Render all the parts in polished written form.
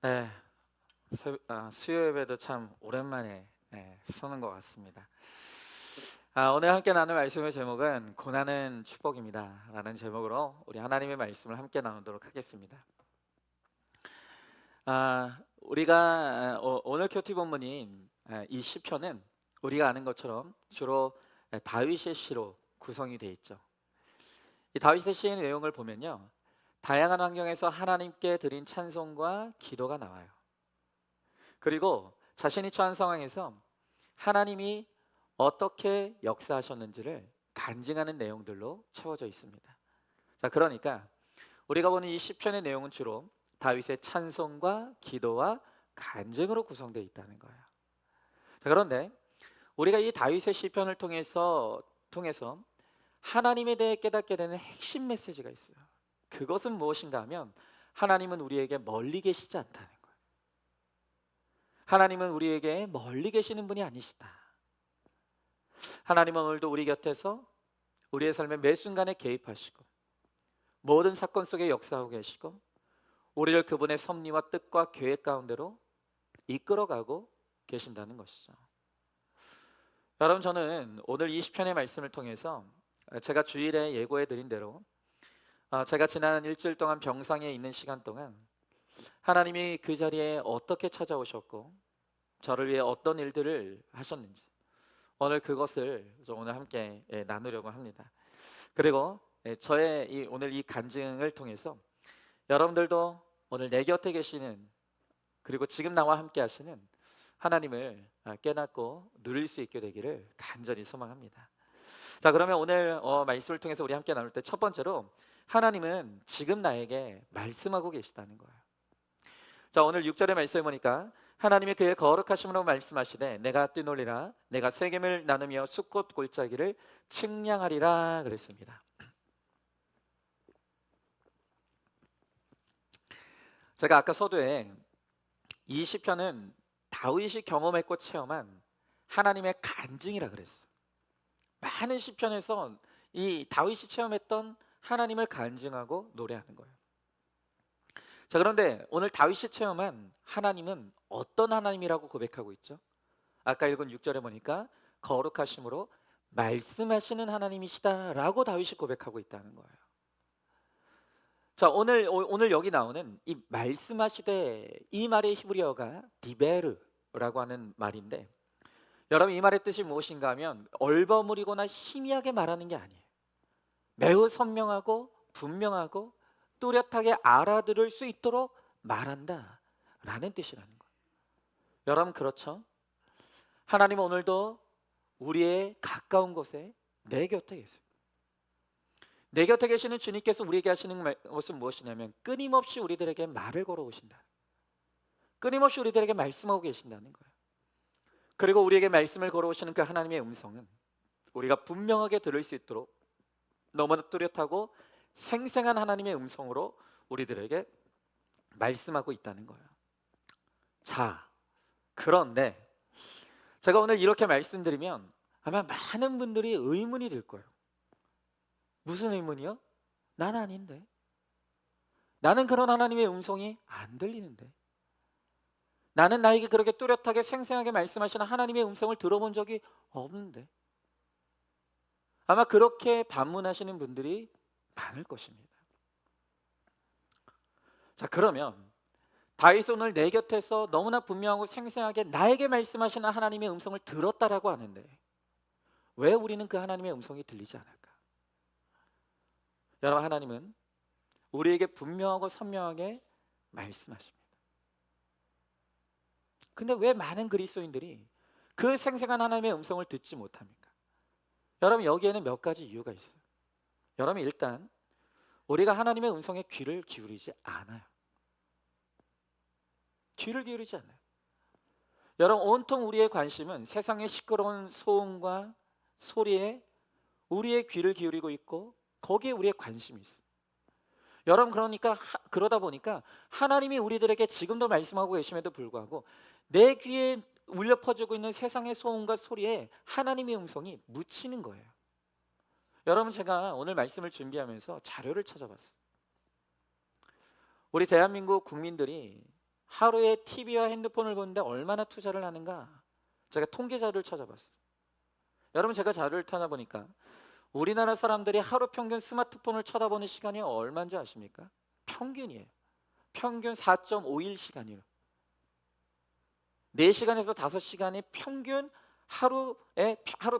네, 수요 예배도 참 오랜만에 서는 것 같습니다. 오늘 함께 나눌 말씀의 제목은 고난은 축복입니다 라는 제목으로 우리 하나님의 말씀을 함께 나누도록 하겠습니다. 우리가 오늘 큐티 본문인 이 시편은 우리가 아는 것처럼 주로 다윗의 시로 구성이 되어 있죠. 이 다윗의 시의 내용을 보면요, 다양한 환경에서 하나님께 드린 찬송과 기도가 나와요. 그리고 자신이 처한 상황에서 하나님이 어떻게 역사하셨는지를 간증하는 내용들로 채워져 있습니다. 자, 그러니까 우리가 보는 이 시편의 내용은 주로 다윗의 찬송과 기도와 간증으로 구성되어 있다는 거예요. 자, 그런데 우리가 이 다윗의 시편을 통해서 하나님에 대해 깨닫게 되는 핵심 메시지가 있어요. 그것은 무엇인가 하면 하나님은 우리에게 멀리 계시지 않다는 거예요. 하나님은 우리에게 멀리 계시는 분이 아니시다. 하나님은 오늘도 우리 곁에서 우리의 삶의 매 순간에 개입하시고 모든 사건 속에 역사하고 계시고 우리를 그분의 섭리와 뜻과 계획 가운데로 이끌어가고 계신다는 것이죠. 여러분, 저는 오늘 이 시편의 말씀을 통해서 제가 주일에 예고해 드린 대로 제가 지난 일주일 동안 병상에 있는 시간 동안 하나님이 그 자리에 어떻게 찾아오셨고 저를 위해 어떤 일들을 하셨는지 오늘 그것을 오늘 함께 나누려고 합니다. 그리고 저의 오늘 이 간증을 통해서 여러분들도 오늘 내 곁에 계시는, 그리고 지금 나와 함께 하시는 하나님을 깨닫고 누릴 수 있게 되기를 간절히 소망합니다. 자, 그러면 오늘 말씀을 통해서 우리 함께 나눌 때 첫 번째로 하나님은 지금 나에게 말씀하고 계시다는 거예요. 자, 오늘 6절의 말씀을 보니까 하나님이 그의 거룩하심으로 말씀하시되 내가 뛰놀리라 내가 세겜을 나누며 숫꽃 골짜기를 측량하리라 그랬습니다. 제가 아까 서두에 이 시편은 다윗이 경험했고 체험한 하나님의 간증이라 그랬어요. 많은 시편에서 이 다윗이 체험했던 하나님을 간증하고 노래하는 거예요. 자, 그런데 오늘 다윗이 체험한 하나님은 어떤 하나님이라고 고백하고 있죠? 아까 읽은 6절에 보니까 거룩하심으로 말씀하시는 하나님이시다라고 다윗이 고백하고 있다는 거예요. 자, 오늘 여기 나오는 이 말씀하시되, 이 말의 히브리어가 디베르라고 하는 말인데, 여러분 이 말의 뜻이 무엇인가 하면 얼버무리거나 희미하게 말하는 게 아니에요. 매우 선명하고 분명하고 뚜렷하게 알아들을 수 있도록 말한다 라는 뜻이라는 거예요. 여러분, 그렇죠? 하나님은 오늘도 우리의 가까운 곳에 내 곁에 계세요. 내 곁에 계시는 주님께서 우리에게 하시는 것은 무엇이냐면 끊임없이 우리들에게 말을 걸어오신다. 끊임없이 우리들에게 말씀하고 계신다는 거예요. 그리고 우리에게 말씀을 걸어오시는 그 하나님의 음성은 우리가 분명하게 들을 수 있도록 너무나 뚜렷하고 생생한 하나님의 음성으로 우리들에게 말씀하고 있다는 거예요. 자, 그런데 제가 오늘 이렇게 말씀드리면 아마 많은 분들이 의문이 들 거예요. 무슨 의문이요? 난 아닌데. 나는 그런 하나님의 음성이 안 들리는데. 나는 나에게 그렇게 뚜렷하게 생생하게 말씀하시는 하나님의 음성을 들어본 적이 없는데. 아마 그렇게 반문하시는 분들이 많을 것입니다. 자, 그러면 다윗은 오늘 내 곁에서 너무나 분명하고 생생하게 나에게 말씀하시는 하나님의 음성을 들었다라고 하는데 왜 우리는 그 하나님의 음성이 들리지 않을까? 여러분, 하나님은 우리에게 분명하고 선명하게 말씀하십니다. 근데 왜 많은 그리스도인들이 그 생생한 하나님의 음성을 듣지 못합니까? 여러분, 여기에는 몇 가지 이유가 있어요. 여러분, 일단 우리가 하나님의 음성에 귀를 기울이지 않아요. 귀를 기울이지 않아요. 여러분, 온통 우리의 관심은 세상의 시끄러운 소음과 소리에 우리의 귀를 기울이고 있고 거기에 우리의 관심이 있어요. 여러분, 그러다 보니까 하나님이 우리들에게 지금도 말씀하고 계심에도 불구하고 내 귀에 울려 퍼지고 있는 세상의 소음과 소리에 하나님의 음성이 묻히는 거예요. 여러분, 제가 오늘 말씀을 준비하면서 자료를 찾아봤어요. 우리 대한민국 국민들이 하루에 TV와 핸드폰을 보는데 얼마나 투자를 하는가? 제가 통계 자료를 찾아봤어요. 여러분, 제가 자료를 찾아보니까 우리나라 사람들이 하루 평균 스마트폰을 쳐다보는 시간이 얼마인 줄 아십니까? 평균이에요. 평균 4.51 시간이에요. 4시간에서 5시간이 평균, 하루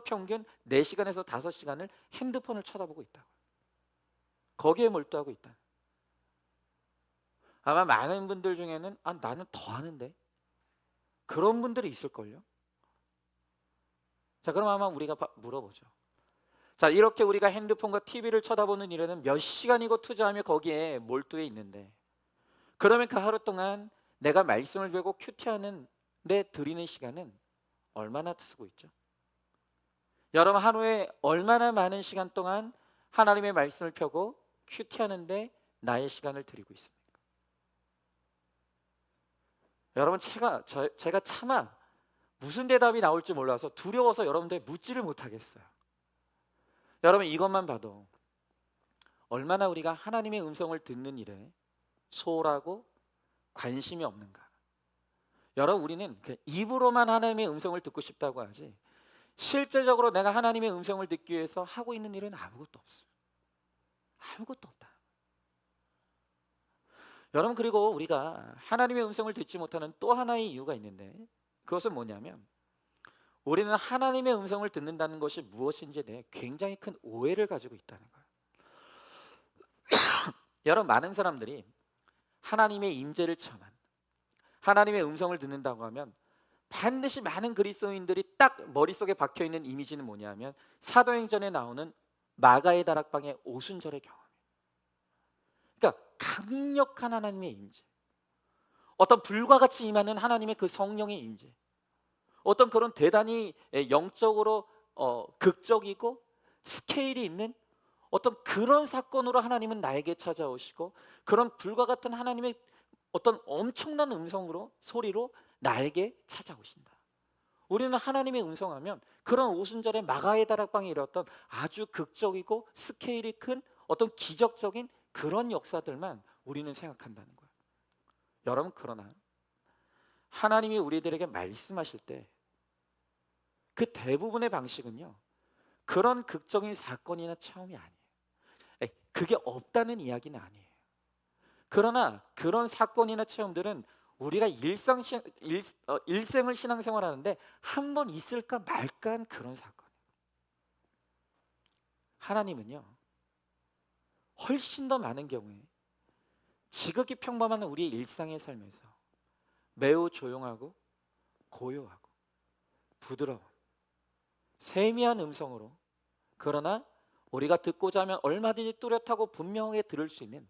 평균 4시간에서 5시간을 핸드폰을 쳐다보고 있다고. 거기에 몰두하고 있다. 아마 많은 분들 중에는 나는 더 하는데, 그런 분들이 있을걸요. 자, 그럼 아마 우리가 물어보죠. 자, 이렇게 우리가 핸드폰과 TV를 쳐다보는 일에는 몇 시간이고 투자하며 거기에 몰두해 있는데, 그러면 그 하루 동안 내가 말씀을 배우고 큐티하는 데 드리는 시간은 얼마나 쓰고 있죠? 여러분, 하루에 얼마나 많은 시간 동안 하나님의 말씀을 펴고 큐티하는데 나의 시간을 드리고 있습니까? 여러분, 제가 차마 무슨 대답이 나올지 몰라서 두려워서 여러분들 묻지를 못하겠어요. 여러분, 이것만 봐도 얼마나 우리가 하나님의 음성을 듣는 일에 소홀하고 관심이 없는가. 여러분, 우리는 입으로만 하나님의 음성을 듣고 싶다고 하지 실제적으로 내가 하나님의 음성을 듣기 위해서 하고 있는 일은 아무것도 없어요. 아무것도 없다. 여러분, 그리고 우리가 하나님의 음성을 듣지 못하는 또 하나의 이유가 있는데, 그것은 뭐냐면 우리는 하나님의 음성을 듣는다는 것이 무엇인지에 대해 굉장히 큰 오해를 가지고 있다는 거예요. 여러분, 많은 사람들이 하나님의 임재를 체험한, 하나님의 음성을 듣는다고 하면 반드시 많은 그리스도인들이 딱 머릿속에 박혀있는 이미지는 뭐냐면 사도행전에 나오는 마가의 다락방의 오순절의 경험이에요. 그러니까 강력한 하나님의 임재, 어떤 불과 같이 임하는 하나님의 그 성령의 임재, 어떤 그런 대단히 영적으로 극적이고 스케일이 있는 어떤 그런 사건으로 하나님은 나에게 찾아오시고, 그런 불과 같은 하나님의 어떤 엄청난 음성으로, 소리로 나에게 찾아오신다. 우리는 하나님의 음성하면 그런 오순절에 마가의 다락방에 일어났던 아주 극적이고 스케일이 큰 어떤 기적적인 그런 역사들만 우리는 생각한다는 거예요. 여러분, 그러나 하나님이 우리들에게 말씀하실 때 그 대부분의 방식은요, 그런 극적인 사건이나 체험이 아니에요. 그게 없다는 이야기는 아니에요. 그러나 그런 사건이나 체험들은 우리가 일생을 신앙생활하는데 한 번 있을까 말까 한 그런 사건. 하나님은요, 훨씬 더 많은 경우에 지극히 평범한 우리의 일상의 삶에서 매우 조용하고 고요하고 부드러운 세미한 음성으로, 그러나 우리가 듣고자 하면 얼마든지 뚜렷하고 분명하게 들을 수 있는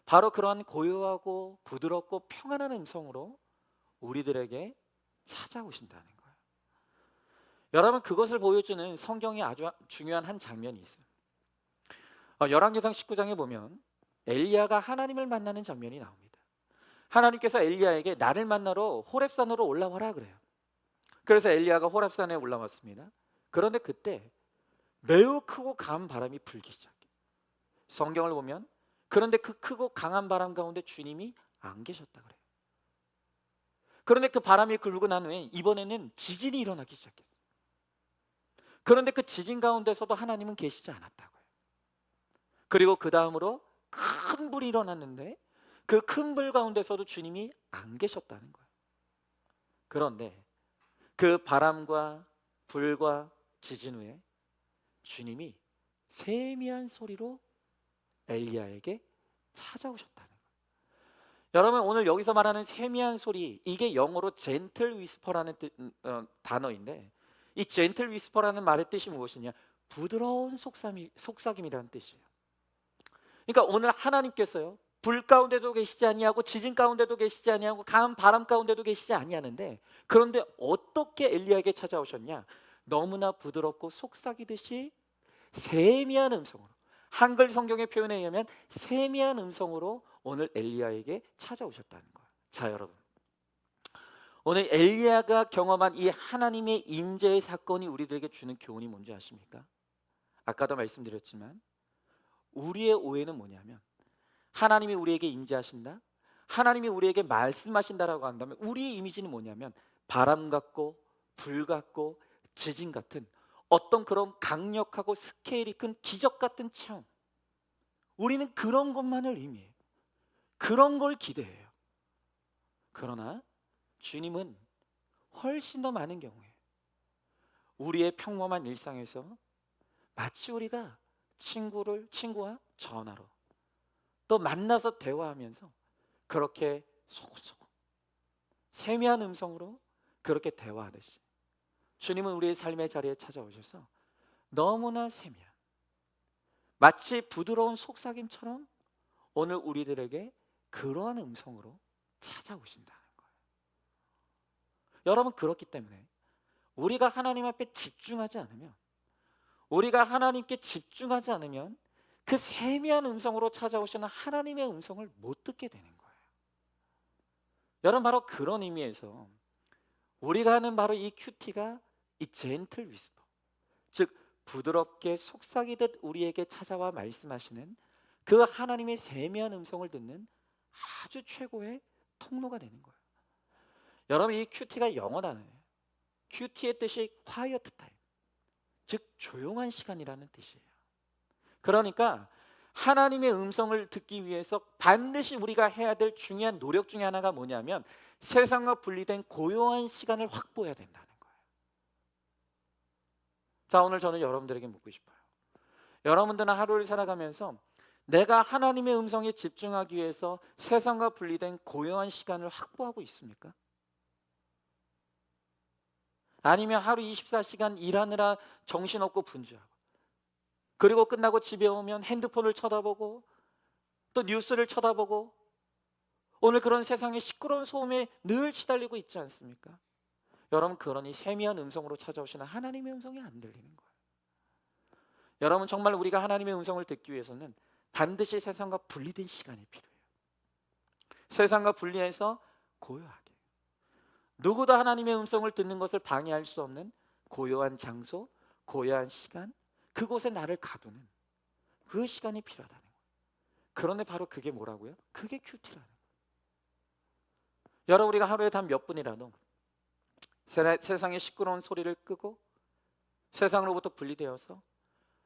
바로 그러한 고요하고 부드럽고 평안한 음성으로 우리들에게 찾아오신다는 거예요. 여러분, 그것을 보여주는 성경에 아주 중요한 한 장면이 있어요. 열왕기상 19장에 보면 엘리야가 하나님을 만나는 장면이 나옵니다. 하나님께서 엘리야에게 나를 만나러 호렙산으로 올라와라 그래요. 그래서 엘리야가 호렙산에 올라왔습니다. 그런데 그때 매우 크고 강한 바람이 불기 시작해요. 성경을 보면 그런데 그 크고 강한 바람 가운데 주님이 안 계셨다 그래요. 그런데 그 바람이 불고 난 후에 이번에는 지진이 일어나기 시작했어요. 그런데 그 지진 가운데서도 하나님은 계시지 않았다고요. 그리고 그 다음으로 큰 불이 일어났는데 그 큰 불 가운데서도 주님이 안 계셨다는 거예요. 그런데 그 바람과 불과 지진 후에 주님이 세미한 소리로 엘리야에게 찾아오셨다는 거예요. 여러분, 오늘 여기서 말하는 세미한 소리, 이게 영어로 젠틀 위스퍼라는 단어인데, 이 젠틀 위스퍼라는 말의 뜻이 무엇이냐? 부드러운 속삭임이라는 뜻이에요. 그러니까 오늘 하나님께서요, 불 가운데도 계시지 아니하고 지진 가운데도 계시지 아니하고 강한 바람 가운데도 계시지 아니하는데, 그런데 어떻게 엘리야에게 찾아오셨냐? 너무나 부드럽고 속삭이듯이 세미한 음성으로, 한글 성경의 표현에 의하면 세미한 음성으로 오늘 엘리야에게 찾아오셨다는 거예요. 자, 여러분, 오늘 엘리야가 경험한 이 하나님의 임재의 사건이 우리들에게 주는 교훈이 뭔지 아십니까? 아까도 말씀드렸지만 우리의 오해는 뭐냐면 하나님이 우리에게 임재하신다, 하나님이 우리에게 말씀하신다라고 한다면 우리의 이미지는 뭐냐면 바람 같고 불 같고 지진 같은 어떤 그런 강력하고 스케일이 큰 기적 같은 체험. 우리는 그런 것만을 의미해요. 그런 걸 기대해요. 그러나 주님은 훨씬 더 많은 경우에 우리의 평범한 일상에서 마치 우리가 친구와 전화로 또 만나서 대화하면서 그렇게 소곤소곤 세미한 음성으로 그렇게 대화하듯이 주님은 우리의 삶의 자리에 찾아오셔서 너무나 세미한 마치 부드러운 속삭임처럼 오늘 우리들에게 그러한 음성으로 찾아오신다는 거예요. 여러분, 그렇기 때문에 우리가 하나님 앞에 집중하지 않으면 우리가 하나님께 집중하지 않으면 그 세미한 음성으로 찾아오시는 하나님의 음성을 못 듣게 되는 거예요. 여러분, 바로 그런 의미에서 우리가 하는 바로 이 큐티가 이 젠틀 위스퍼, 즉 부드럽게 속삭이듯 우리에게 찾아와 말씀하시는 그 하나님의 세미한 음성을 듣는 아주 최고의 통로가 되는 거예요. 여러분, 이 큐티가 영어 단어예요. 큐티의 뜻이 quiet time, 즉 조용한 시간이라는 뜻이에요. 그러니까 하나님의 음성을 듣기 위해서 반드시 우리가 해야 될 중요한 노력 중에 하나가 뭐냐면 세상과 분리된 고요한 시간을 확보해야 된다는 거예요. 자, 오늘 저는 여러분들에게 묻고 싶어요. 여러분들은 하루를 살아가면서 내가 하나님의 음성에 집중하기 위해서 세상과 분리된 고요한 시간을 확보하고 있습니까? 아니면 하루 24시간 일하느라 정신없고 분주하고, 그리고 끝나고 집에 오면 핸드폰을 쳐다보고 또 뉴스를 쳐다보고 오늘 그런 세상의 시끄러운 소음에 늘 시달리고 있지 않습니까? 여러분, 그러니 세미한 음성으로 찾아오시는 하나님의 음성이 안 들리는 거예요. 여러분, 정말 우리가 하나님의 음성을 듣기 위해서는 반드시 세상과 분리된 시간이 필요해요. 세상과 분리해서 고요하게, 누구도 하나님의 음성을 듣는 것을 방해할 수 없는 고요한 장소, 고요한 시간, 그곳에 나를 가두는 그 시간이 필요하다는 거예요. 그런데 바로 그게 뭐라고요? 그게 큐티라는 거예요. 여러분, 우리가 하루에 단 몇 분이라도 세상의 시끄러운 소리를 끄고 세상으로부터 분리되어서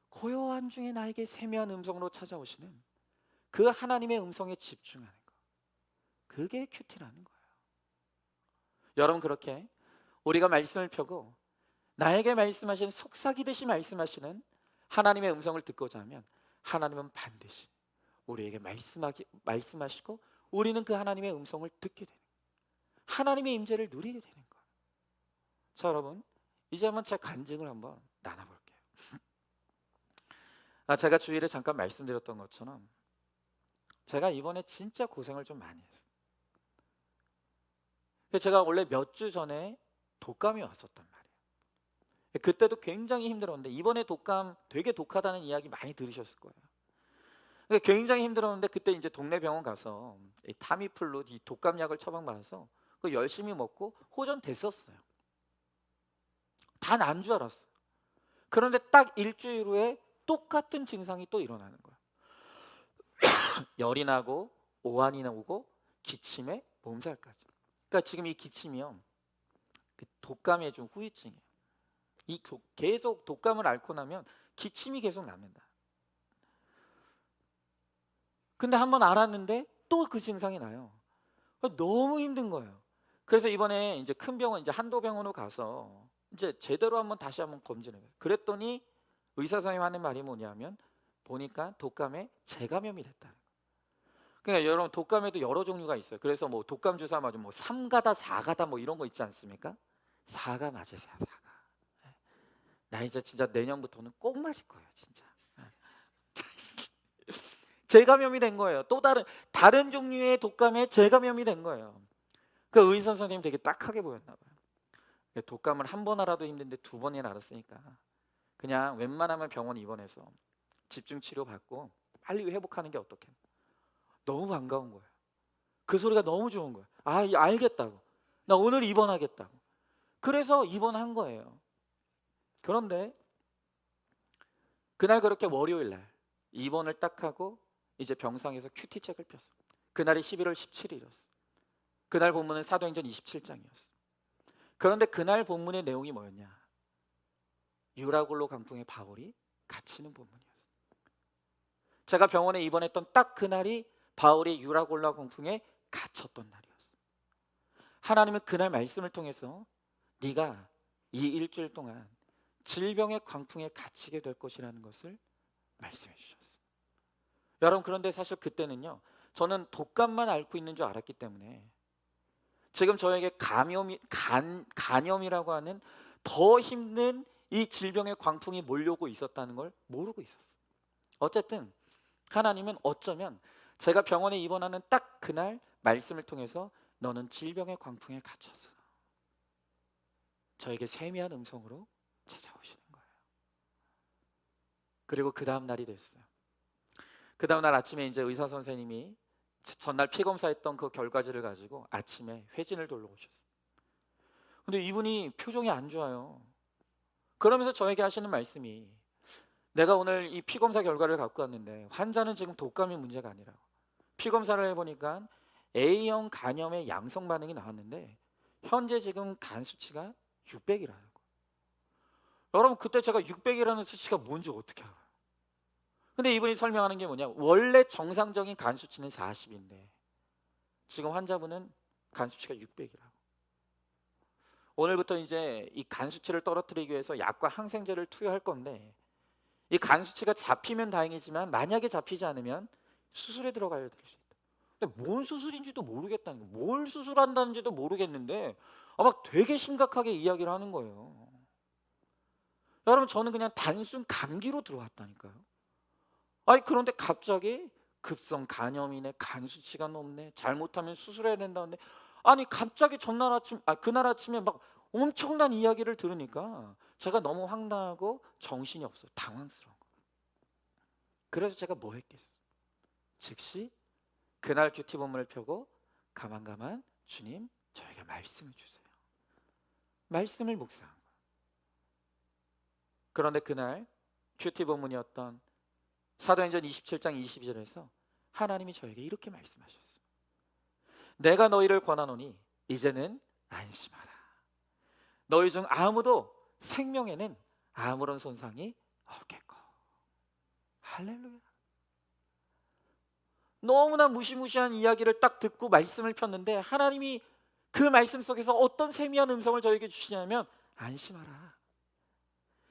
고요한 중에 나에게 세미한 음성으로 찾아오시는 그 하나님의 음성에 집중하는 것, 그게 큐티라는 거예요. 여러분, 그렇게 우리가 말씀을 펴고 나에게 말씀하시는, 속삭이듯이 말씀하시는 하나님의 음성을 듣고자 하면 하나님은 반드시 우리에게 말씀하시고 우리는 그 하나님의 음성을 듣게 되는 거예요. 하나님의 임재를 누리게 되는 거예요. 자, 여러분, 이제 한번 제 간증을 한번 나눠볼게요. 제가 주일에 잠깐 말씀드렸던 것처럼 제가 이번에 진짜 고생을 좀 많이 했어요. 제가 원래 몇 주 전에 독감이 왔었단 말이에요. 그때도 굉장히 힘들었는데 이번에 독감 되게 독하다는 이야기 많이 들으셨을 거예요. 굉장히 힘들었는데 그때 이제 동네 병원 가서 이 타미플루, 이 독감약을 처방받아서 그 열심히 먹고 호전됐었어요. 다 난 줄 알았어요. 그런데 딱 일주일 후에 똑같은 증상이 또 일어나는 거예요. 열이 나고 오한이 나오고 기침에 몸살까지. 그러니까 지금 이 기침이요, 그 독감의 좀 후유증이에요. 계속 독감을 앓고 나면 기침이 계속 납니다. 근데 한번 알았는데 또 그 증상이 나요. 너무 힘든 거예요. 그래서 이번에 이제 큰 병원, 이제 한도병원으로 가서 이제 제대로 다시 한번 검진을 해요. 그랬더니 의사 선생님 하는 말이 뭐냐면 보니까 독감에 재감염이 됐다. 그러니까 여러분, 독감에도 여러 종류가 있어요. 그래서 뭐 독감 주사 맞으면 뭐 3가다 4가다 뭐 이런 거 있지 않습니까? 4가 맞으세요. 4가. 나 이제 진짜 내년부터는 꼭 맞을 거예요, 진짜. 재감염이 된 거예요. 또 다른 종류의 독감에 재감염이 된 거예요. 그 의사 선생님 되게 딱하게 보였나 봐요. 독감을 한 번 알아도 힘든데 두 번이나 알았으니까 그냥 웬만하면 병원 입원해서 집중 치료 받고 빨리 회복하는 게 어떻게? 너무 반가운 거예요. 그 소리가 너무 좋은 거예요. 알겠다고. 나 오늘 입원하겠다고. 그래서 입원한 거예요. 그런데 그날 그렇게 월요일 날 입원을 딱 하고 이제 병상에서 큐티 책을 폈어요. 그날이 11월 17일이었어. 그날 본문은 사도행전 27장이었어. 그런데 그날 본문의 내용이 뭐였냐? 유라굴로 강풍에 바울이 갇히는 본문이었어. 제가 병원에 입원했던 딱 그날이 바울이 유라굴로 강풍에 갇혔던 날이었어. 하나님은 그날 말씀을 통해서 네가 이 일주일 동안 질병의 광풍에 갇히게 될 것이라는 것을 말씀해 주셨어요. 여러분, 그런데 사실 그때는요, 저는 독감만 앓고 있는 줄 알았기 때문에 지금 저에게 간염이라고 하는 더 힘든 이 질병의 광풍이 몰려오고 있었다는 걸 모르고 있었어요. 어쨌든 하나님은 어쩌면 제가 병원에 입원하는 딱 그날 말씀을 통해서 너는 질병의 광풍에 갇혔어, 저에게 세미한 음성으로 찾아오시는 거예요. 그리고 그 다음 날이 됐어요. 그 다음 날 아침에 이제 의사 선생님이 전날 피 검사했던 그 결과지를 가지고 아침에 회진을 돌러 오셨어요. 근데 이분이 표정이 안 좋아요. 그러면서 저에게 하시는 말씀이, 내가 오늘 이 피 검사 결과를 갖고 왔는데 환자는 지금 독감이 문제가 아니라고. 피 검사를 해보니까 A형 간염의 양성 반응이 나왔는데 현재 지금 간 수치가 600이라고. 여러분, 그때 제가 600이라는 수치가 뭔지 어떻게 알아요? 근데 이분이 설명하는 게 뭐냐, 원래 정상적인 간 수치는 40인데 지금 환자분은 간 수치가 600이라고. 오늘부터 이제 이 간 수치를 떨어뜨리기 위해서 약과 항생제를 투여할 건데, 이 간 수치가 잡히면 다행이지만 만약에 잡히지 않으면 수술에 들어가야 될 수 있다. 근데 뭔 수술인지도 모르겠다는 거예요. 뭘 수술한다는지도 모르겠는데 막 되게 심각하게 이야기를 하는 거예요. 여러분, 저는 그냥 단순 감기로 들어왔다니까요. 아니, 그런데 갑자기 급성 간염이네, 간 수치가 높네, 잘못하면 수술해야 된다는데, 아니 갑자기 그날 아침에 막 엄청난 이야기를 들으니까 제가 너무 황당하고 정신이 없어요. 당황스러운 거예요. 그래서 제가 뭐 했겠어? 즉시 그날 큐티 본문을 펴고 가만 주님, 저에게 말씀을 주세요. 말씀을 묵상한 거예요. 그런데 그날 큐티 본문이었던 사도행전 27장 22절에서 하나님이 저에게 이렇게 말씀하셨어요. 내가 너희를 권하노니 이제는 안심하라. 너희 중 아무도 생명에는 아무런 손상이 없겠고. 할렐루야. 너무나 무시무시한 이야기를 딱 듣고 말씀을 폈는데 하나님이 그 말씀 속에서 어떤 세미한 음성을 저에게 주시냐면, 안심하라.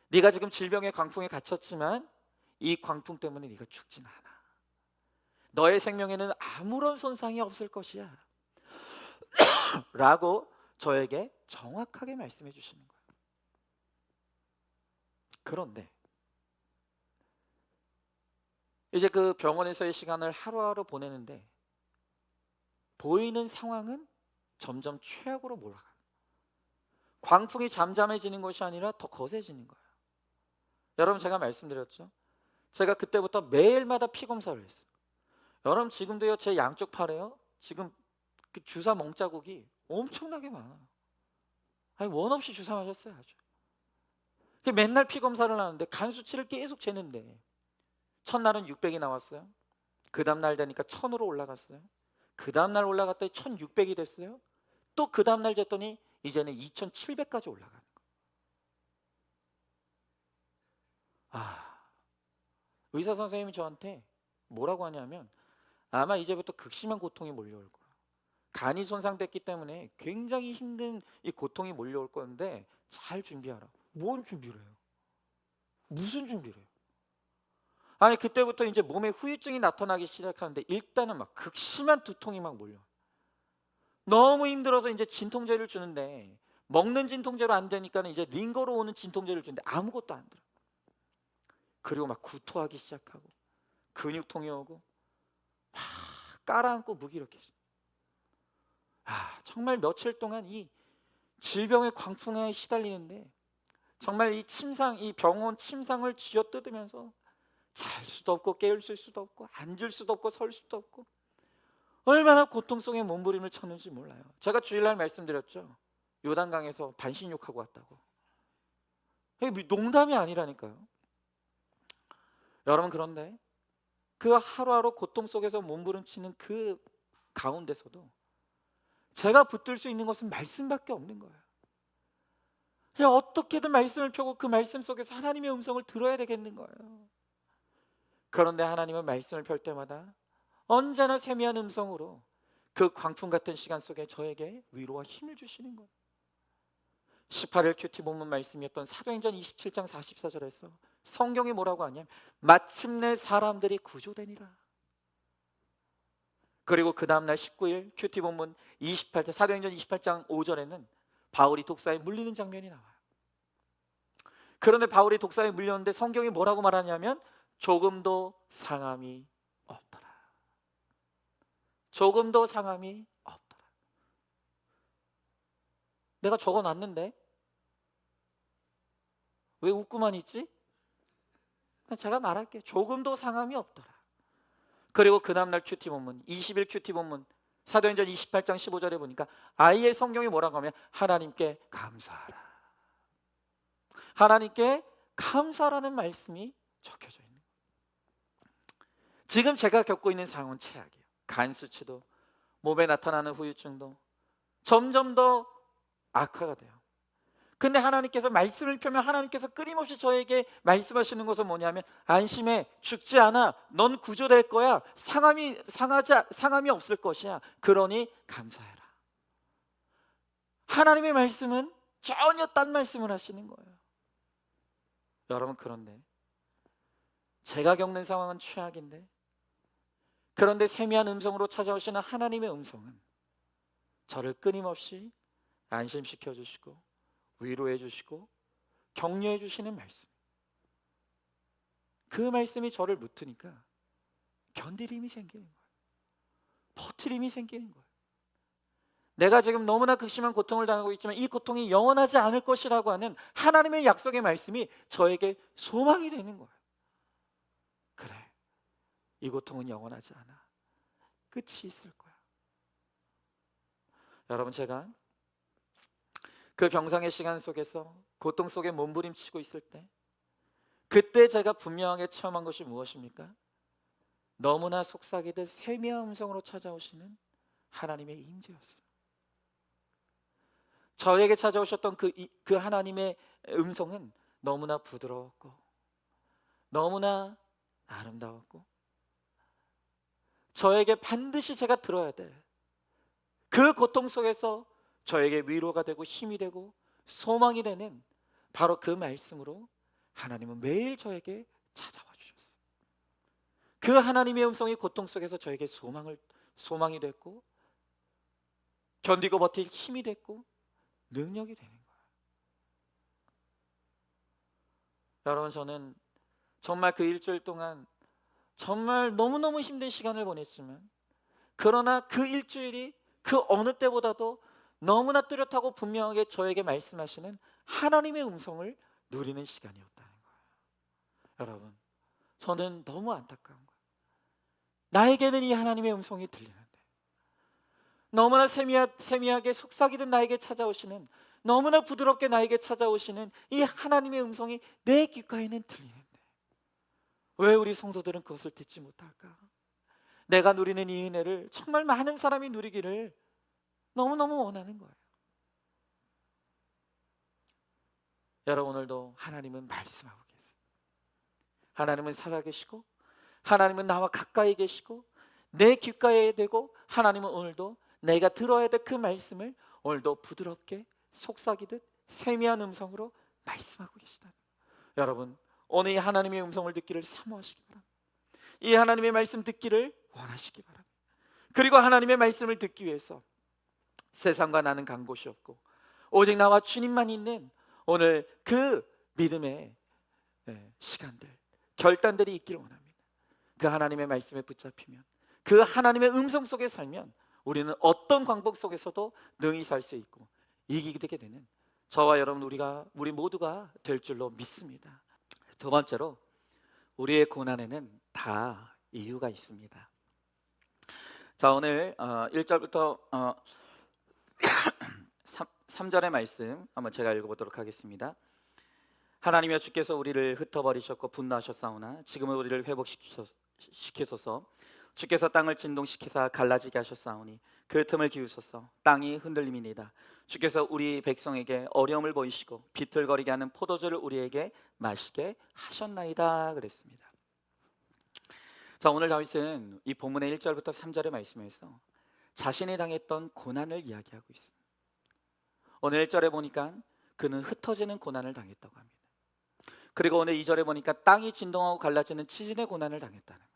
네가 지금 질병의 광풍에 갇혔지만 이 광풍 때문에 네가 죽진 않아. 너의 생명에는 아무런 손상이 없을 것이야 라고 저에게 정확하게 말씀해 주시는 거예요. 그런데 이제 그 병원에서의 시간을 하루하루 보내는데 보이는 상황은 점점 최악으로 몰아가요. 광풍이 잠잠해지는 것이 아니라 더 거세지는 거예요. 여러분, 제가 말씀드렸죠, 제가 그때부터 매일마다 피 검사를 했어요. 여러분, 지금도요, 제 양쪽 팔에요, 지금 그 주사 멍자국이 엄청나게 많아요. 아니, 원 없이 주사 맞았어요. 아주. 맨날 피 검사를 하는데 간 수치를 계속 재는데 첫날은 600이 나왔어요. 그 다음날 되니까 1000으로 올라갔어요. 그 다음날 올라갔더니 1600이 됐어요. 또 그 다음날 쟀더니 이제는 2700까지 올라가는 거예요. 의사 선생님이 저한테 뭐라고 하냐면, 아마 이제부터 극심한 고통이 몰려올 거야. 간이 손상됐기 때문에 굉장히 힘든 이 고통이 몰려올 건데 잘 준비하라. 뭔 준비를 해요? 무슨 준비를 해요? 아니, 그때부터 이제 몸에 후유증이 나타나기 시작하는데 일단은 막 극심한 두통이 막 몰려. 너무 힘들어서 이제 진통제를 주는데 먹는 진통제로 안 되니까 이제 링거로 오는 진통제를 주는데 아무것도 안 들어. 그리고 막 구토하기 시작하고 근육통이 오고 막 깔아앉고 무기력해져. 정말 며칠 동안 이 질병의 광풍에 시달리는데 정말 이 병원 침상을 쥐어뜯으면서 잘 수도 없고 깨울 수도 없고 앉을 수도 없고 설 수도 없고 얼마나 고통 속에 몸부림을 쳤는지 몰라요. 제가 주일날 말씀드렸죠, 요단강에서 반신욕하고 왔다고. 이게 농담이 아니라니까요. 여러분, 그런데 그 하루하루 고통 속에서 몸부림치는 그 가운데서도 제가 붙들 수 있는 것은 말씀밖에 없는 거예요. 그냥 어떻게든 말씀을 펴고 그 말씀 속에서 하나님의 음성을 들어야 되겠는 거예요. 그런데 하나님은 말씀을 펼 때마다 언제나 세미한 음성으로 그 광풍 같은 시간 속에 저에게 위로와 힘을 주시는 거예요. 18일 큐티 본문 말씀이었던 사도행전 27장 44절에서 성경이 뭐라고 하냐면 마침내 사람들이 구조되니라. 그리고 그 다음날 19일 큐티 본문 28장 사도행전 28장 5절에는 바울이 독사에 물리는 장면이 나와요. 그런데 바울이 독사에 물렸는데 성경이 뭐라고 말하냐면 조금도 상함이 없더라. 조금도 상함이 없더라. 내가 적어놨는데 왜 웃고만 있지? 제가 말할게요. 조금도 상함이 없더라. 그리고 그 다음날 큐티 본문 20일 큐티 본문 사도행전 28장 15절에 보니까 아예 성경이 뭐라고 하면 하나님께 감사하라. 하나님께 감사라는 말씀이 적혀져 있는 거예요. 지금 제가 겪고 있는 상황은 최악이에요. 간 수치도 몸에 나타나는 후유증도 점점 더 악화가 돼요. 근데 하나님께서 말씀을 펴면 하나님께서 끊임없이 저에게 말씀하시는 것은 뭐냐면 안심해, 죽지 않아, 넌 구조될 거야, 상함이 없을 것이야, 그러니 감사해라. 하나님의 말씀은 전혀 딴 말씀을 하시는 거예요. 여러분, 그런데 제가 겪는 상황은 최악인데 그런데 세미한 음성으로 찾아오시는 하나님의 음성은 저를 끊임없이 안심시켜 주시고 위로해 주시고 격려해 주시는 말씀. 그 말씀이 저를 붙으니까 견딜 힘이 생기는 거예요. 버틸 힘이 생기는 거예요. 내가 지금 너무나 극심한 고통을 당하고 있지만 이 고통이 영원하지 않을 것이라고 하는 하나님의 약속의 말씀이 저에게 소망이 되는 거예요. 그래, 이 고통은 영원하지 않아. 끝이 있을 거야. 여러분, 제가 그 병상의 시간 속에서 고통 속에 몸부림치고 있을 때 그때 제가 분명하게 체험한 것이 무엇입니까? 너무나 속삭이듯 세미한 음성으로 찾아오시는 하나님의 임재였어요. 저에게 찾아오셨던 그 하나님의 음성은 너무나 부드러웠고 너무나 아름다웠고 저에게 반드시 제가 들어야 돼. 그 고통 속에서 저에게 위로가 되고 힘이 되고 소망이 되는 바로 그 말씀으로 하나님은 매일 저에게 찾아와 주셨어요. 그 하나님의 음성이 고통 속에서 저에게 소망이 됐고 견디고 버틸 힘이 됐고 능력이 되는 거예요. 여러분, 저는 정말 그 일주일 동안 정말 너무너무 힘든 시간을 보냈지만 그러나 그 일주일이 그 어느 때보다도 너무나 뚜렷하고 분명하게 저에게 말씀하시는 하나님의 음성을 누리는 시간이었다는 거예요. 여러분, 저는 너무 안타까운 거예요. 나에게는 이 하나님의 음성이 들리는데 너무나 세미하게 속삭이듯 나에게 찾아오시는 너무나 부드럽게 나에게 찾아오시는 이 하나님의 음성이 내 귓가에는 들리는데 왜 우리 성도들은 그것을 듣지 못할까? 내가 누리는 이 은혜를 정말 많은 사람이 누리기를 너무너무 원하는 거예요. 여러분, 오늘도 하나님은 말씀하고 계세요. 하나님은 살아계시고 하나님은 나와 가까이 계시고 내 귓가에 대고 하나님은 오늘도 내가 들어야 될 그 말씀을 오늘도 부드럽게 속삭이듯 세미한 음성으로 말씀하고 계시다. 여러분, 오늘 이 하나님의 음성을 듣기를 사모하시기 바랍니다. 이 하나님의 말씀 듣기를 원하시기 바랍니다. 그리고 하나님의 말씀을 듣기 위해서 세상과 나는 간 곳이 없고 오직 나와 주님만 있는 오늘 그 믿음의 시간들, 결단들이 있기를 원합니다. 그 하나님의 말씀에 붙잡히면 그 하나님의 음성 속에 살면 우리는 어떤 광복 속에서도 능히 살 수 있고 이기게 되는 저와 여러분 우리 모두가 될 줄로 믿습니다. 두 번째로 우리의 고난에는 다 이유가 있습니다. 자, 오늘 1절부터 3절의 말씀 한번 제가 읽어보도록 하겠습니다. 하나님이여, 주께서 우리를 흩어버리셨고 분노하셨사오나 지금은 우리를 회복시키소서. 주께서 땅을 진동시키사 갈라지게 하셨사오니 그 틈을 기우소서. 땅이 흔들림이니이다. 주께서 우리 백성에게 어려움을 보이시고 비틀거리게 하는 포도주를 우리에게 마시게 하셨나이다 그랬습니다. 자, 오늘 다윗은 이 본문의 1절부터 3절의 말씀에서 자신이 당했던 고난을 이야기하고 있습니다. 오늘 1절에 보니까 그는 흩어지는 고난을 당했다고 합니다. 그리고 오늘 2절에 보니까 땅이 진동하고 갈라지는 지진의 고난을 당했다는 거예요.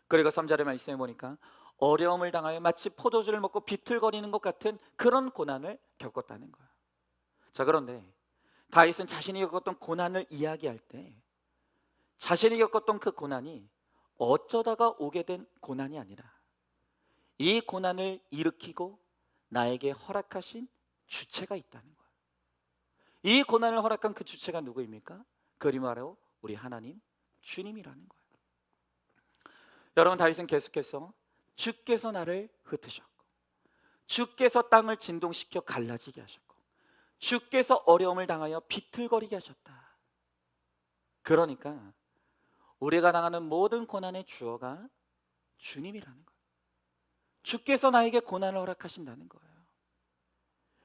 그리고 3절의 말씀에 보니까 어려움을 당하여 마치 포도주를 먹고 비틀거리는 것 같은 그런 고난을 겪었다는 거예요. 자, 그런데 다윗은 자신이 겪었던 고난을 이야기할 때 자신이 겪었던 그 고난이 어쩌다가 오게 된 고난이 아니라 이 고난을 일으키고 나에게 허락하신 주체가 있다는 거예요. 이 고난을 허락한 그 주체가 누구입니까? 그리 바로 우리 하나님 주님이라는 거예요. 여러분, 다윗은 계속해서 주께서 나를 흩으셨고 주께서 땅을 진동시켜 갈라지게 하셨고 주께서 어려움을 당하여 비틀거리게 하셨다. 그러니까 우리가 당하는 모든 고난의 주어가 주님이라는 거예요. 주께서 나에게 고난을 허락하신다는 거예요.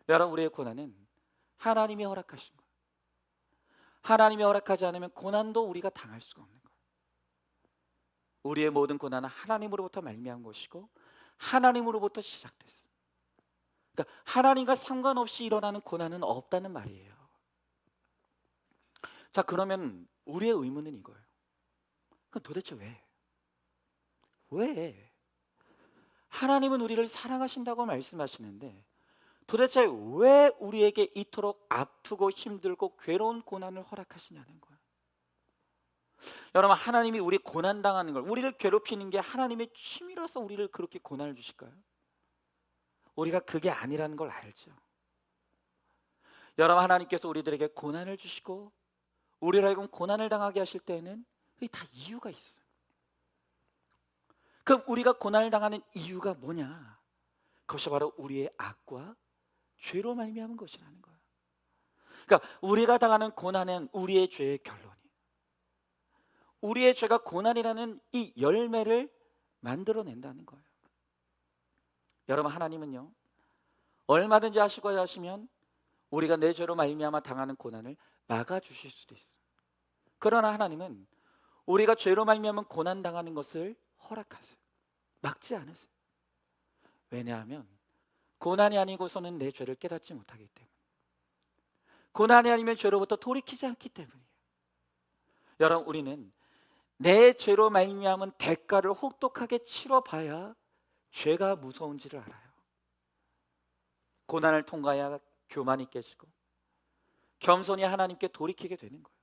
여러분, 우리의 고난은 하나님이 허락하신 거예요. 하나님이 허락하지 않으면 고난도 우리가 당할 수가 없는 거예요. 우리의 모든 고난은 하나님으로부터 말미암은 것이고 하나님으로부터 시작됐어요. 그러니까 하나님과 상관없이 일어나는 고난은 없다는 말이에요. 자, 그러면 우리의 의문은 이거예요. 그럼 도대체 왜? 왜? 하나님은 우리를 사랑하신다고 말씀하시는데 도대체 왜 우리에게 이토록 아프고 힘들고 괴로운 고난을 허락하시냐는 거예요. 여러분, 하나님이 우리 고난당하는 걸, 우리를 괴롭히는 게 하나님의 취미라서 우리를 그렇게 고난을 주실까요? 우리가 그게 아니라는 걸 알죠. 여러분, 하나님께서 우리들에게 고난을 주시고 우리를 하여금 고난을 당하게 하실 때에는 그게 다 이유가 있어요. 그럼 우리가 고난을 당하는 이유가 뭐냐? 그것이 바로 우리의 악과 죄로 말미암은 것이라는 거예요. 그러니까 우리가 당하는 고난은 우리의 죄의 결론이에요. 우리의 죄가 고난이라는 이 열매를 만들어낸다는 거예요. 여러분, 하나님은요 얼마든지 하시고자 하시면 우리가 내 죄로 말미암아 당하는 고난을 막아주실 수도 있어요. 그러나 하나님은 우리가 죄로 말미암은 고난 당하는 것을 허락하세요. 막지 않으세요. 왜냐하면 고난이 아니고서는 내 죄를 깨닫지 못하기 때문에, 고난이 아니면 죄로부터 돌이키지 않기 때문이에요. 여러분, 우리는 내 죄로 말미암은 대가를 혹독하게 치러봐야 죄가 무서운지를 알아요. 고난을 통과해야 교만이 깨지고 겸손히 하나님께 돌이키게 되는 거예요.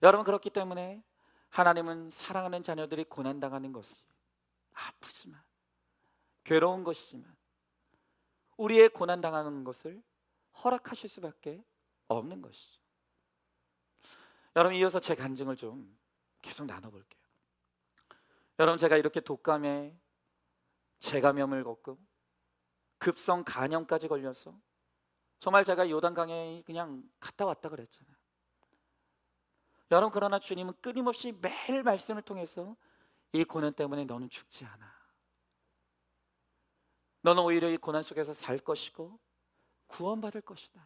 여러분, 그렇기 때문에 하나님은 사랑하는 자녀들이 고난당하는 것이 아프지만 괴로운 것이지만 우리의 고난당하는 것을 허락하실 수밖에 없는 것이죠. 여러분, 이어서 제 간증을 좀 계속 나눠볼게요. 여러분, 제가 이렇게 독감에 재감염을 겪고 급성 간염까지 걸려서 정말 제가 요단강에 그냥 갔다 왔다 그랬잖아요. 여러분, 그러나 주님은 끊임없이 매일 말씀을 통해서 이 고난 때문에 너는 죽지 않아. 너는 오히려 이 고난 속에서 살 것이고 구원받을 것이다.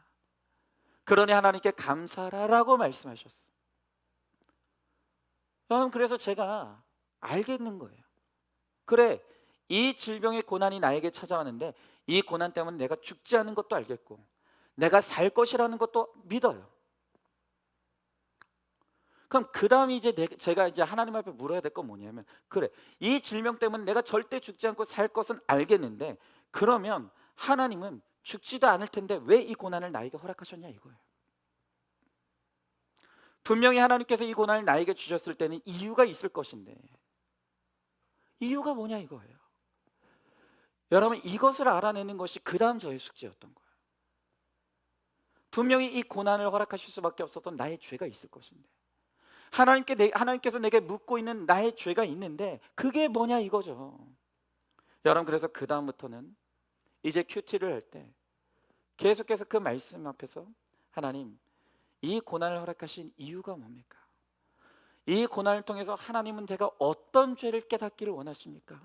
그러니 하나님께 감사하라라고 말씀하셨어요. 여러분, 그래서 제가 알겠는 거예요. 그래, 이 질병의 고난이 나에게 찾아왔는데 이 고난 때문에 내가 죽지 않은 것도 알겠고 내가 살 것이라는 것도 믿어요. 그럼 그 다음에 이제 제가 이제 하나님 앞에 물어야 될 건 뭐냐면, 그래, 이 질병 때문에 내가 절대 죽지 않고 살 것은 알겠는데 그러면 하나님은 죽지도 않을 텐데 왜 이 고난을 나에게 허락하셨냐 이거예요. 분명히 하나님께서 이 고난을 나에게 주셨을 때는 이유가 있을 것인데 이유가 뭐냐 이거예요. 여러분, 이것을 알아내는 것이 그 다음 저의 숙제였던 거예요. 분명히 이 고난을 허락하실 수밖에 없었던 나의 죄가 있을 것인데 하나님께서 내게 묻고 있는 나의 죄가 있는데 그게 뭐냐 이거죠. 여러분, 그래서 그 다음부터는 이제 큐티를 할 때 계속해서 그 말씀 앞에서 하나님, 이 고난을 허락하신 이유가 뭡니까? 이 고난을 통해서 하나님은 내가 어떤 죄를 깨닫기를 원하십니까?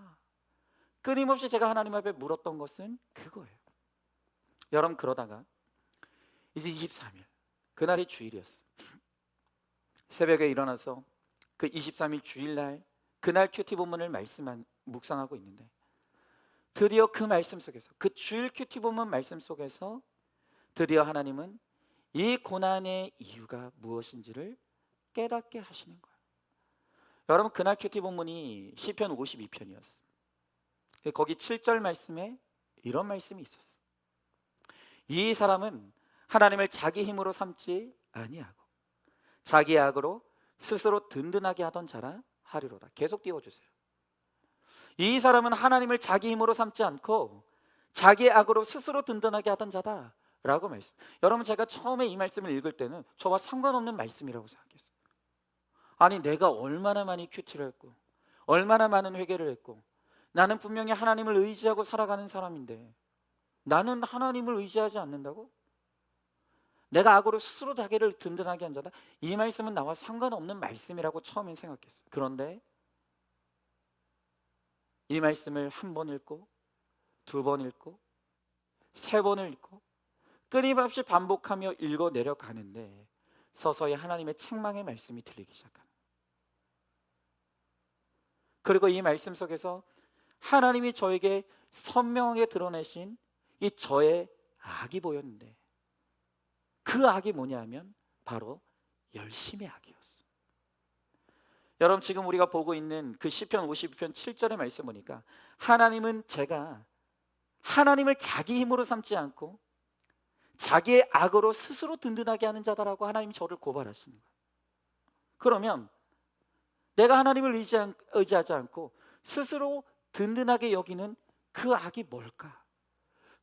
끊임없이 제가 하나님 앞에 물었던 것은 그거예요. 여러분, 그러다가 이제 23일 그날이 주일이었어요. 새벽에 일어나서 그 23일 주일날 그날 큐티 본문을 묵상하고 있는데, 드디어 그 말씀 속에서, 그 주일 큐티 본문 말씀 속에서 드디어 하나님은 이 고난의 이유가 무엇인지를 깨닫게 하시는 거예요. 여러분, 그날 큐티 본문이 시편 52편이었어요. 거기 7절 말씀에 이런 말씀이 있었어요. 이 사람은 하나님을 자기 힘으로 삼지 아니하고 자기 악으로 스스로 든든하게 하던 자라 하리로다. 계속 띄워주세요. 이 사람은 하나님을 자기 힘으로 삼지 않고 자기의 악으로 스스로 든든하게 하던 자다 라고 말씀. 여러분, 제가 처음에 이 말씀을 읽을 때는 저와 상관없는 말씀이라고 생각했어요. 아니, 내가 얼마나 많이 큐티를 했고 얼마나 많은 회개를 했고 나는 분명히 하나님을 의지하고 살아가는 사람인데 나는 하나님을 의지하지 않는다고? 내가 악으로 스스로 자기를 든든하게 한 자다? 이 말씀은 나와 상관없는 말씀이라고 처음엔 생각했어요. 그런데 이 말씀을 한 번 읽고 두 번 읽고 세 번을 읽고 끊임없이 반복하며 읽어 내려가는데 서서히 하나님의 책망의 말씀이 들리기 시작합니다. 그리고 이 말씀 속에서 하나님이 저에게 선명하게 드러내신 이 저의 악이 보였는데, 그 악이 뭐냐면 바로 열심의 악이었어요. 여러분, 지금 우리가 보고 있는 그 시편 52편 7절의 말씀 보니까 하나님은 제가 하나님을 자기 힘으로 삼지 않고 자기의 악으로 스스로 든든하게 하는 자다라고 하나님이 저를 고발하시는 거예요. 그러면 내가 하나님을 의지하지 않고 스스로 든든하게 여기는 그 악이 뭘까?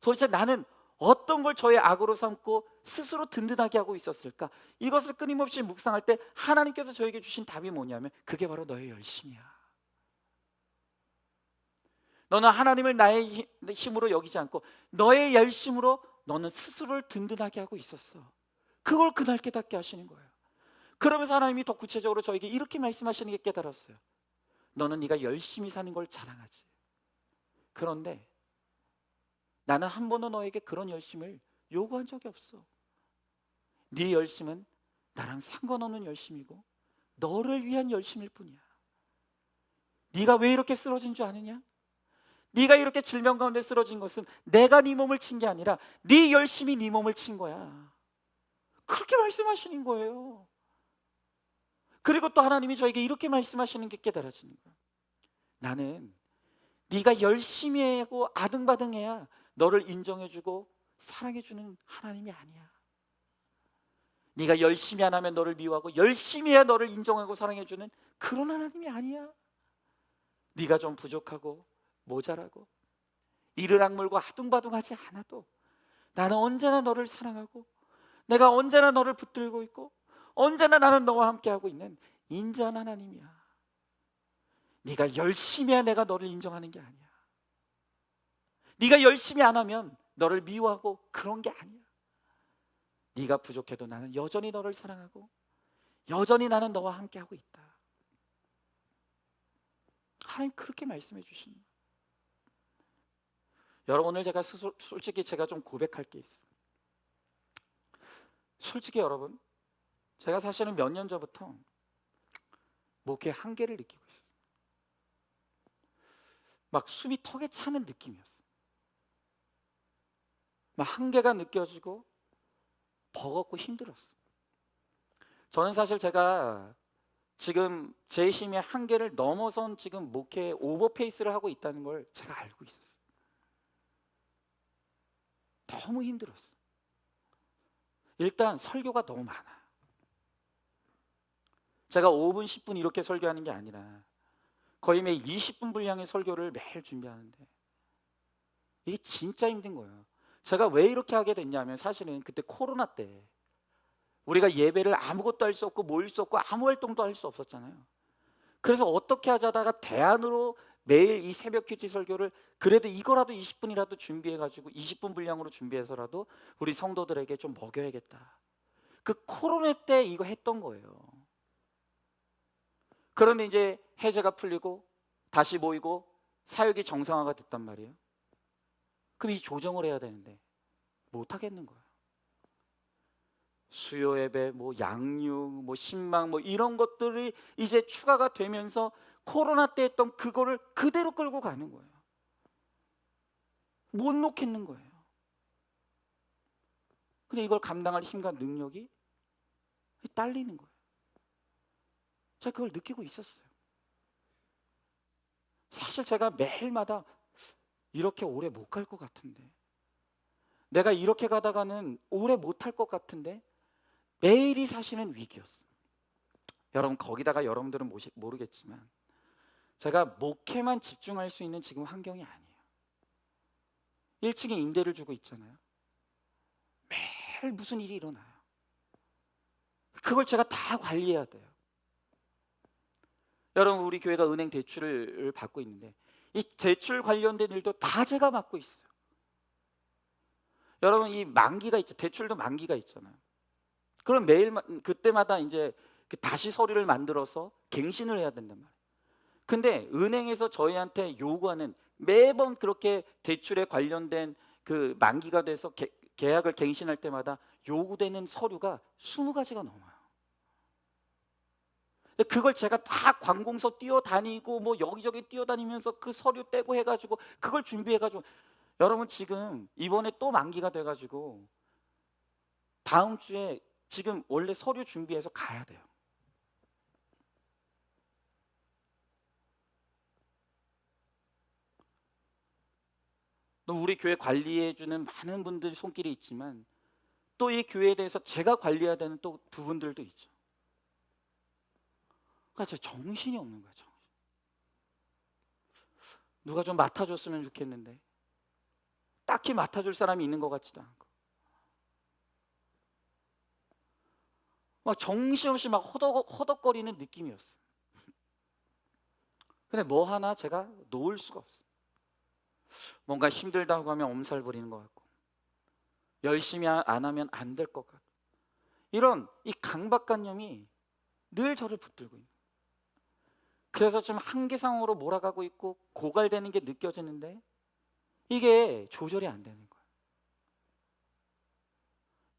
도대체 나는 어떤 걸 저의 악으로 삼고 스스로 든든하게 하고 있었을까? 이것을 끊임없이 묵상할 때 하나님께서 저에게 주신 답이 뭐냐면 그게 바로 너의 열심이야. 너는 하나님을 나의 힘으로 여기지 않고 너의 열심으로 너는 스스로를 든든하게 하고 있었어. 그걸 그날 깨닫게 하시는 거예요. 그러면서 하나님이 더 구체적으로 저에게 이렇게 말씀하시는 게 깨달았어요. 너는 네가 열심히 사는 걸 자랑하지. 그런데 나는 한 번도 너에게 그런 열심을 요구한 적이 없어. 네 열심은 나랑 상관없는 열심이고 너를 위한 열심일 뿐이야. 네가 왜 이렇게 쓰러진 줄 아느냐? 네가 이렇게 질병 가운데 쓰러진 것은 내가 네 몸을 친 게 아니라 네 열심이 네 몸을 친 거야. 그렇게 말씀하시는 거예요. 그리고 또 하나님이 저에게 이렇게 말씀하시는 게 깨달아지는 거야. 나는 네가 열심히 하고 아등바등해야 너를 인정해주고 사랑해주는 하나님이 아니야. 네가 열심히 안 하면 너를 미워하고 열심히 해야 너를 인정하고 사랑해주는 그런 하나님이 아니야. 네가 좀 부족하고 모자라고 이를 악물고 아둥바둥하지 않아도 나는 언제나 너를 사랑하고 내가 언제나 너를 붙들고 있고 언제나 나는 너와 함께하고 있는 인자한 하나님이야. 네가 열심히 해야 내가 너를 인정하는 게 아니야. 네가 열심히 안 하면 너를 미워하고 그런 게 아니야. 네가 부족해도 나는 여전히 너를 사랑하고 여전히 나는 너와 함께하고 있다. 하나님 그렇게 말씀해 주십니다. 여러분, 오늘 제가 솔직히 제가 좀 고백할 게 있어요. 솔직히 여러분, 제가 사실은 몇 년 전부터 목회 한계를 느끼고 있어요. 막 숨이 턱에 차는 느낌이었어요. 막 한계가 느껴지고 버겁고 힘들었어요. 저는 사실 제가 지금 제 힘의 한계를 넘어선 지금 목회 오버페이스를 하고 있다는 걸 제가 알고 있었어요. 너무 힘들었어요. 일단 설교가 너무 많아. 제가 5분 10분 이렇게 설교하는 게 아니라 거의 매일 20분 분량의 설교를 매일 준비하는데 이게 진짜 힘든 거예요. 제가 왜 이렇게 하게 됐냐면 사실은 그때 코로나 때 우리가 예배를 아무것도 할 수 없고 모일 수 없고 아무 활동도 할 수 없었잖아요. 그래서 어떻게 하자다가 대안으로 매일 이 새벽 큐티 설교를 그래도 이거라도 20분이라도 준비해가지고 20분 분량으로 준비해서라도 우리 성도들에게 좀 먹여야겠다. 그 코로나 때 이거 했던 거예요. 그런데 이제 해제가 풀리고 다시 모이고 사역이 정상화가 됐단 말이에요. 그럼 이 조정을 해야 되는데 못 하겠는 거예요. 수요 예배, 뭐 양육, 뭐 신망, 뭐 이런 것들이 이제 추가가 되면서 코로나 때 했던 그거를 그대로 끌고 가는 거예요. 못 놓겠는 거예요. 근데 이걸 감당할 힘과 능력이 딸리는 거예요. 제가 그걸 느끼고 있었어요. 사실 제가 매일마다 이렇게 오래 못 갈 것 같은데, 내가 이렇게 가다가는 오래 못 할 것 같은데, 매일이 사실은 위기였어요. 여러분, 거기다가 여러분들은 모르겠지만 제가 목회만 집중할 수 있는 지금 환경이 아니에요. 1층에 임대를 주고 있잖아요. 매일 무슨 일이 일어나요. 그걸 제가 다 관리해야 돼요. 여러분, 우리 교회가 은행 대출을 받고 있는데 이 대출 관련된 일도 다 제가 맡고 있어요. 여러분, 이 만기가 있죠. 대출도 만기가 있잖아요. 그럼 매일 그때마다 이제 다시 서류를 만들어서 갱신을 해야 된단 말이에요. 근데 은행에서 저희한테 요구하는, 매번 그렇게 대출에 관련된 그 만기가 돼서 계약을 갱신할 때마다 요구되는 서류가 20가지가 넘어요. 그걸 제가 다 관공서 뛰어다니고 뭐 여기저기 뛰어다니면서 그 서류 떼고 해가지고 그걸 준비해가지고, 여러분 지금 이번에 또 만기가 돼가지고 다음 주에 지금 원래 서류 준비해서 가야 돼요. 또 우리 교회 관리해주는 많은 분들이 손길이 있지만 또 이 교회에 대해서 제가 관리해야 되는 또 두 분들도 있죠. 그러니까 저 정신이 없는 거예요. 정신. 누가 좀 맡아줬으면 좋겠는데 딱히 맡아줄 사람이 있는 것 같지도 않고, 막 정신없이 막 허덕거리는 느낌이었어요. 근데 뭐 하나 제가 놓을 수가 없어요. 뭔가 힘들다고 하면 엄살 부리는 것 같고, 열심히 안 하면 안 될 것 같고, 이런 이 강박관념이 늘 저를 붙들고 있는 거예요. 그래서 좀 한계상으로 몰아가고 있고 고갈되는 게 느껴지는데 이게 조절이 안 되는 거예요.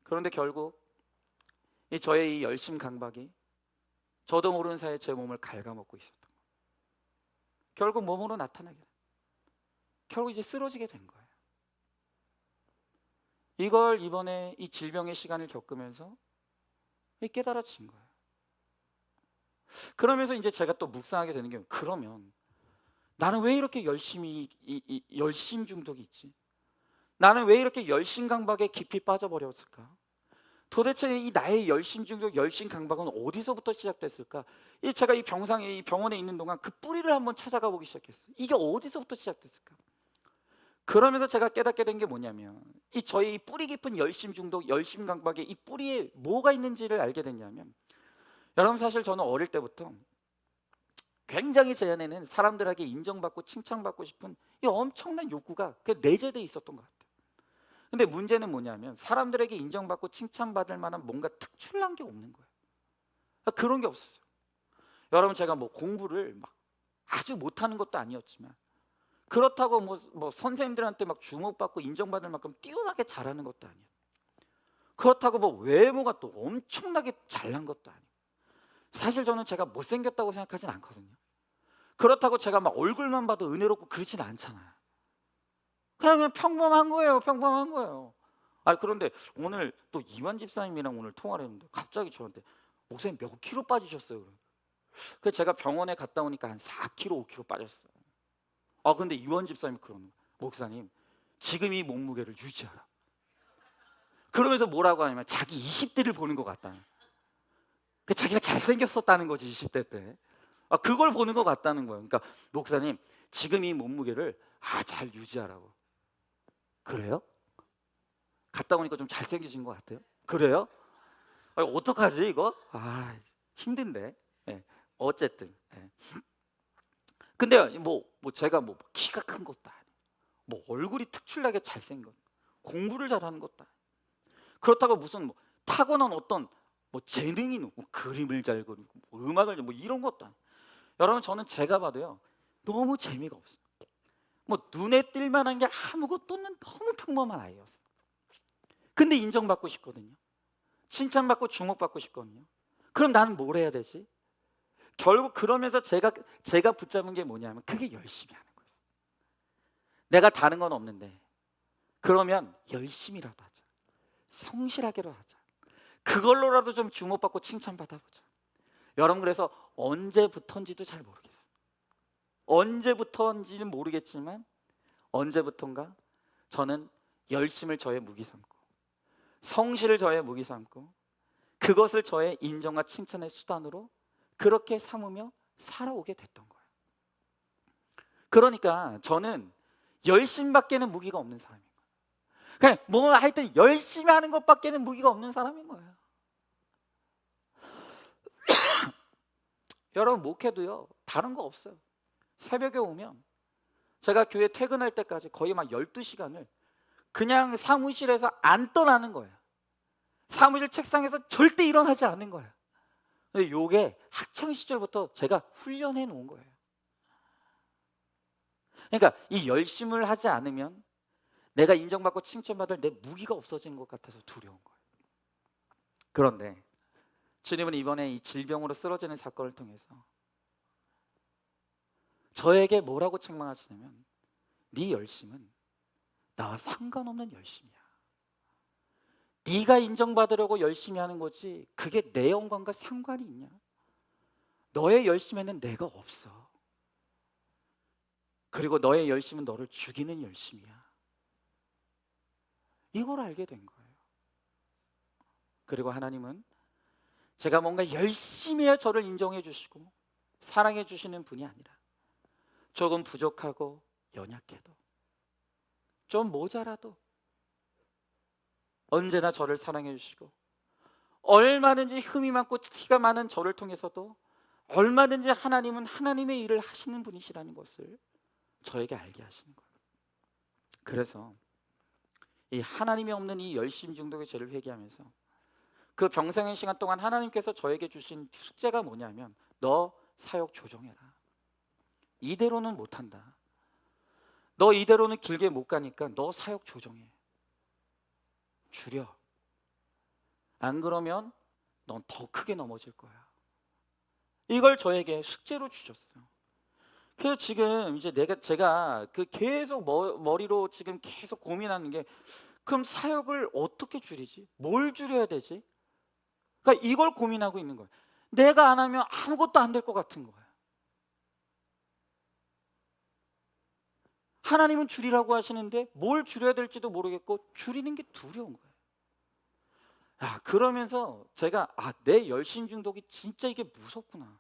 그런데 결국 저의 이 열심 강박이 저도 모르는 사이에 제 몸을 갉아먹고 있었던 거예요. 결국 몸으로 나타나게 돼요. 결국 이제 쓰러지게 된 거예요. 이걸 이번에 이 질병의 시간을 겪으면서 깨달아진 거예요. 그러면서 이제 제가 또 묵상하게 되는 게, 그러면 나는 왜 이렇게 열심히 이 열심 중독이 있지? 나는 왜 이렇게 열심 강박에 깊이 빠져버렸을까? 도대체 이 나의 열심 중독, 열심 강박은 어디서부터 시작됐을까? 제가 이 병원에 있는 동안 그 뿌리를 한번 찾아가 보기 시작했어요. 이게 어디서부터 시작됐을까? 그러면서 제가 깨닫게 된 게 뭐냐면, 저의 이 뿌리 깊은 열심 중독, 열심 강박의 이 뿌리에 뭐가 있는지를 알게 됐냐면, 여러분 사실 저는 어릴 때부터 굉장히 제 안에는 사람들에게 인정받고 칭찬받고 싶은 이 엄청난 욕구가 내재되어 있었던 것 같아요. 근데 문제는 뭐냐면 사람들에게 인정받고 칭찬받을 만한 뭔가 특출난 게 없는 거예요. 그런 게 없었어요. 여러분, 제가 뭐 공부를 막 아주 못하는 것도 아니었지만 그렇다고 뭐 선생님들한테 막 주목받고 인정받을 만큼 뛰어나게 잘하는 것도 아니에요. 그렇다고 뭐 외모가 또 엄청나게 잘난 것도 아니에요. 사실 저는 제가 못생겼다고 생각하진 않거든요. 그렇다고 제가 막 얼굴만 봐도 은혜롭고 그렇진 않잖아요. 그냥 평범한 거예요. 평범한 거예요. 그런데 오늘 또 이완 집사님이랑 오늘 통화를 했는데 갑자기 저한테, 목사님 몇 킬로 빠지셨어요? 그래서 제가 병원에 갔다 오니까 한 4킬로, 5킬로 빠졌어요. 근데 이완 집사님이 그러는 거예요. 목사님, 지금 이 몸무게를 유지하라. 그러면서 뭐라고 하냐면 자기 20대를 보는 것 같다. 자기가 잘생겼었다는 거지, 20대 때. 그걸 보는 것 같다는 거예요. 그러니까 목사님, 지금 이 몸무게를 잘 유지하라고. 그래요? 갔다 오니까 좀 잘생기신 것 같아요. 그래요? 어떡하지 이거? 힘든데. 예, 어쨌든. 예. 근데 뭐 제가 뭐 키가 큰 것도 아니고, 뭐 얼굴이 특출나게 잘생긴 것, 공부를 잘하는 것도 아니고, 그렇다고 무슨 뭐 타고난 어떤 뭐 재능이 있는, 뭐 그림을 잘 그리고 뭐 음악을 뭐 이런 것도 아니고, 여러분 저는 제가 봐도요 너무 재미가 없어요. 뭐 눈에 띌 만한 게 아무것도 없는 너무 평범한 아이였어요. 근데 인정받고 싶거든요. 칭찬받고 주목받고 싶거든요. 그럼 나는 뭘 해야 되지? 결국 그러면서 제가 붙잡은 게 뭐냐면 그게 열심히 하는 거예요. 내가 다른 건 없는데 그러면 열심히라도 하자. 성실하게라도 하자. 그걸로라도 좀 주목받고 칭찬받아보자. 여러분 그래서 언제부턴지도 잘 모르겠어요. 언제부턴지는 모르겠지만 언제부턴가 저는 열심을 저의 무기 삼고 성실을 저의 무기 삼고 그것을 저의 인정과 칭찬의 수단으로 그렇게 삼으며 살아오게 됐던 거예요. 그러니까 저는 열심밖에는 무기가 없는 사람인 거예요. 그냥 뭐 하여튼 열심히 하는 것밖에는 무기가 없는 사람인 거예요. 여러분 목회도요 다른 거 없어요. 새벽에 오면 제가 교회 퇴근할 때까지 거의 막 12시간을 그냥 사무실에서 안 떠나는 거예요. 사무실 책상에서 절대 일어나지 않는 거예요. 근데 요게 학창 시절부터 제가 훈련해 놓은 거예요. 그러니까 이 열심을 하지 않으면 내가 인정받고 칭찬받을 내 무기가 없어진 것 같아서 두려운 거예요. 그런데 주님은 이번에 이 질병으로 쓰러지는 사건을 통해서 저에게 뭐라고 책망하시냐면 네 열심은 나와 상관없는 열심이야. 네가 인정받으려고 열심히 하는 거지 그게 내 영광과 상관이 있냐? 너의 열심에는 내가 없어. 그리고 너의 열심은 너를 죽이는 열심이야. 이걸 알게 된 거예요. 그리고 하나님은 제가 뭔가 열심히 해야 저를 인정해 주시고 사랑해 주시는 분이 아니라 조금 부족하고 연약해도 좀 모자라도 언제나 저를 사랑해 주시고 얼마든지 흠이 많고 티가 많은 저를 통해서도 얼마든지 하나님은 하나님의 일을 하시는 분이시라는 것을 저에게 알게 하시는 거예요. 그래서 이 하나님이 없는 이 열심 중독의 죄를 회개하면서 그 병생의 시간 동안 하나님께서 저에게 주신 숙제가 뭐냐면 너 사역 조정해라. 이대로는 못한다. 너 이대로는 길게 못 가니까 너 사역 조정해. 줄여. 안 그러면 넌 더 크게 넘어질 거야. 이걸 저에게 숙제로 주셨어요. 그래서 지금 이제 제가 그 계속 머리로 지금 계속 고민하는 게 그럼 사역을 어떻게 줄이지? 뭘 줄여야 되지? 그러니까 이걸 고민하고 있는 거예요. 내가 안 하면 아무것도 안 될 것 같은 거예요. 하나님은 줄이라고 하시는데 뭘 줄여야 될지도 모르겠고 줄이는 게 두려운 거예요. 그러면서 제가 내 열심 중독이 진짜 이게 무섭구나.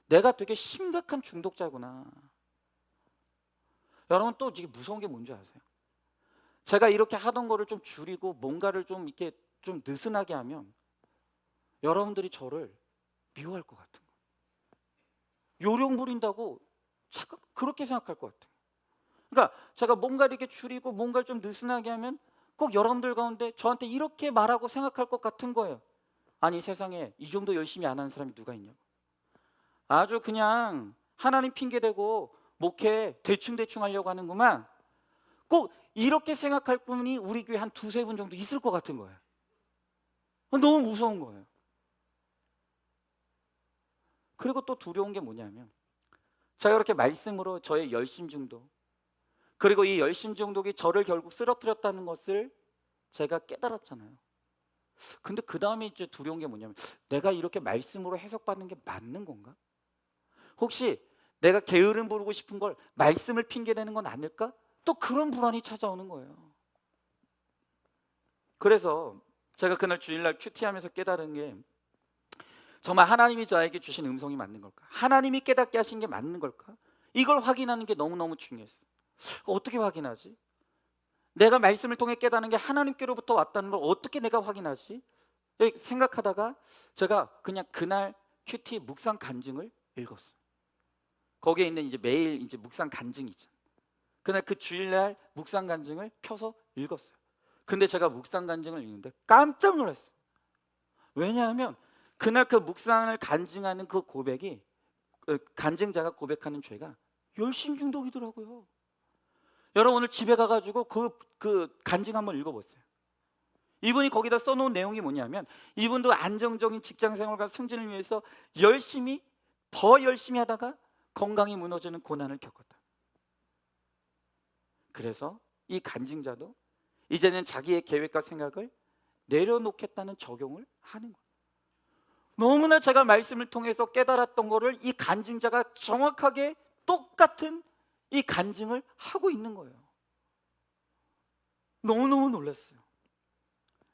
내가 되게 심각한 중독자구나. 여러분 또 이게 무서운 게 뭔지 아세요? 제가 이렇게 하던 거를 좀 줄이고 뭔가를 좀 이렇게 좀 느슨하게 하면 여러분들이 저를 미워할 것 같은 거예요. 요령 부린다고 잠깐 그렇게 생각할 것 같아요. 그러니까 제가 뭔가를 이렇게 줄이고 뭔가를 좀 느슨하게 하면 꼭 여러분들 가운데 저한테 이렇게 말하고 생각할 것 같은 거예요. 아니 세상에 이 정도 열심히 안 하는 사람이 누가 있냐고. 아주 그냥 하나님 핑계대고 목회 대충 하려고 하는구만. 꼭 이렇게 생각할 분이 우리 교회 한 두세 분 정도 있을 것 같은 거예요. 너무 무서운 거예요. 그리고 또 두려운 게 뭐냐면 제가 이렇게 말씀으로 저의 열심 중독 그리고 이 열심 중독이 저를 결국 쓰러뜨렸다는 것을 제가 깨달았잖아요. 근데 그 다음에 이제 두려운 게 뭐냐면 내가 이렇게 말씀으로 해석받는 게 맞는 건가? 혹시 내가 게으름 부르고 싶은 걸 말씀을 핑계대는 건 아닐까? 또 그런 불안이 찾아오는 거예요. 그래서 제가 그날 주일날 큐티하면서 깨달은 게 정말 하나님이 저에게 주신 음성이 맞는 걸까? 하나님이 깨닫게 하신 게 맞는 걸까? 이걸 확인하는 게 너무너무 중요했어요. 어떻게 확인하지? 내가 말씀을 통해 깨닫는 게 하나님께로부터 왔다는 걸 어떻게 내가 확인하지? 생각하다가 제가 그냥 그날 큐티 묵상 간증을 읽었어요. 거기에 있는 이제 매일 이제 묵상 간증이 있잖아요. 그날 그 주일날 묵상 간증을 펴서 읽었어요. 근데 제가 묵상 간증을 읽는데 깜짝 놀랐어요. 왜냐하면 그날 그 묵상을 간증하는 그 고백이 간증자가 고백하는 죄가 열심 중독이더라고요. 여러분 오늘 집에 가가지고 그 간증 한번 읽어보세요. 이분이 거기다 써놓은 내용이 뭐냐면 이분도 안정적인 직장생활과 승진을 위해서 더 열심히 하다가 건강이 무너지는 고난을 겪었다. 그래서 이 간증자도 이제는 자기의 계획과 생각을 내려놓겠다는 적용을 하는 거예요. 너무나 제가 말씀을 통해서 깨달았던 거를 이 간증자가 정확하게 똑같은 이 간증을 하고 있는 거예요. 너무너무 놀랐어요.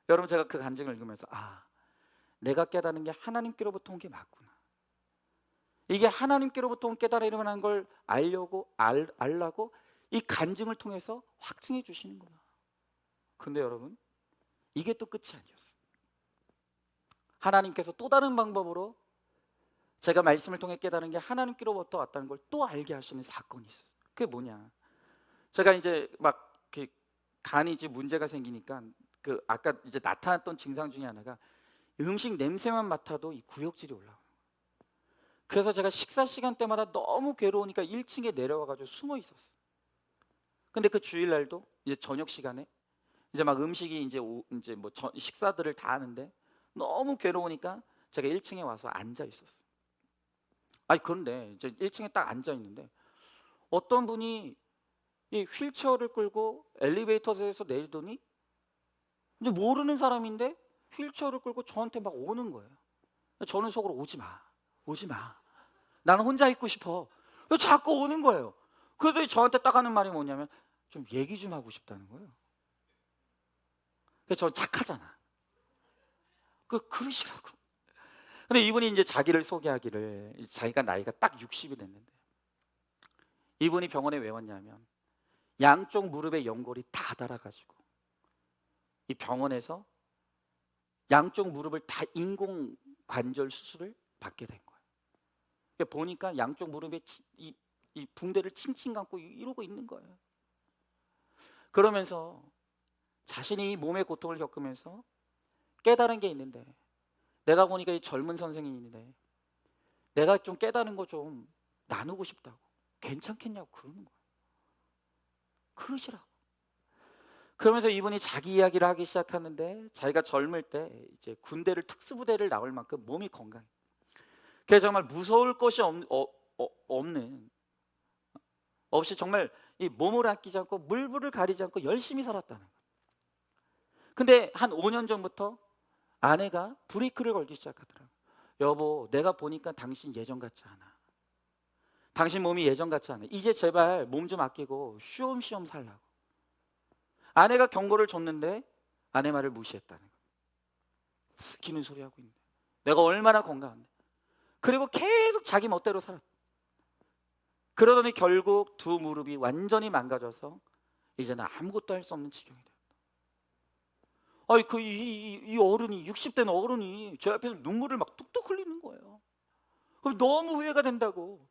여러분 제가 그 간증을 읽으면서 내가 깨달은 게 하나님께로부터 온 게 맞구나. 이게 하나님께로부터 온 깨달음이라는 걸 알라고 이 간증을 통해서 확증해 주시는구나. 근데 여러분 이게 또 끝이 아니었어요. 하나님께서 또 다른 방법으로 제가 말씀을 통해 깨달은 게 하나님께로부터 왔다는 걸 또 알게 하시는 사건이 있어요. 그게 뭐냐? 제가 이제 막 간이 이제 문제가 생기니까 아까 이제 나타났던 증상 중에 하나가 음식 냄새만 맡아도 이 구역질이 올라와요. 그래서 제가 식사 시간 때마다 너무 괴로우니까 1층에 내려와가지고 숨어 있었어요. 근데 그 주일날도 이제 저녁 시간에 이제 막 음식이 이제 뭐 식사들을 다 하는데 너무 괴로우니까 제가 1층에 와서 앉아 있었어요. 그런데 이제 1층에 딱 앉아 있는데 어떤 분이 이 휠체어를 끌고 엘리베이터에서 내리더니 이제 모르는 사람인데 휠체어를 끌고 저한테 막 오는 거예요. 저는 속으로 오지 마. 나는 혼자 있고 싶어. 자꾸 오는 거예요. 그래서 저한테 딱 하는 말이 뭐냐면 좀 얘기 좀 하고 싶다는 거예요. 그래서 저 착하잖아. 그러시라고. 근데 이분이 이제 자기를 소개하기를 자기가 나이가 딱 60이 됐는데 이분이 병원에 왜 왔냐면 양쪽 무릎에 연골이 다 닳아가지고 이 병원에서 양쪽 무릎을 다 인공 관절 수술을 받게 된 거예요. 보니까 양쪽 무릎에 이 붕대를 칭칭 감고 이러고 있는 거예요. 그러면서 자신이 몸의 고통을 겪으면서 깨달은 게 있는데 내가 보니까 이 젊은 선생님이 있는데 내가 좀 깨달은 거 좀 나누고 싶다고 괜찮겠냐고 그러는 거예요. 그러시라고. 그러면서 이분이 자기 이야기를 하기 시작하는데 자기가 젊을 때 이제 군대를 특수부대를 나올 만큼 몸이 건강해. 그래서 정말 무서울 것이 없는 없이 정말 이 몸을 아끼지 않고 물불을 가리지 않고 열심히 살았다는 거예요. 근데 한 5년 전부터 아내가 브레이크를 걸기 시작하더라고요. 여보, 내가 보니까 당신 예전 같지 않아. 당신 몸이 예전 같지 않아. 이제 제발 몸 좀 아끼고 쉬엄쉬엄 살라고. 아내가 경고를 줬는데 아내 말을 무시했다는 거예요. 웃기는 소리 하고 있는데 내가 얼마나 건강한데. 그리고 계속 자기 멋대로 살았다. 그러더니 결국 두 무릎이 완전히 망가져서 이제는 아무것도 할 수 없는 지경이 됐다. 이 어른이 60대는 어른이 제 앞에서 눈물을 막 뚝뚝 흘리는 거예요. 그럼 너무 후회가 된다고.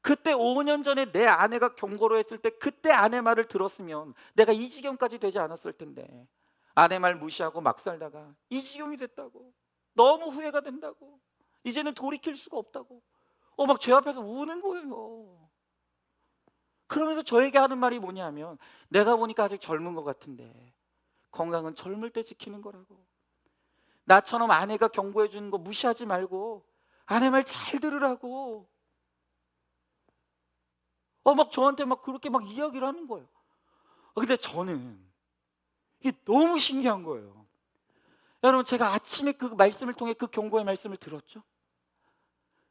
그때 5년 전에 내 아내가 경고를 했을 때 그때 아내 말을 들었으면 내가 이 지경까지 되지 않았을 텐데 아내 말 무시하고 막 살다가 이 지경이 됐다고. 너무 후회가 된다고. 이제는 돌이킬 수가 없다고. 막 제 앞에서 우는 거예요. 그러면서 저에게 하는 말이 뭐냐면 내가 보니까 아직 젊은 것 같은데 건강은 젊을 때 지키는 거라고. 나처럼 아내가 경고해 주는 거 무시하지 말고 아내 말 잘 들으라고. 막 저한테 막 그렇게 막 이야기를 하는 거예요. 근데 저는 이게 너무 신기한 거예요. 여러분 제가 아침에 그 말씀을 통해 그 경고의 말씀을 들었죠.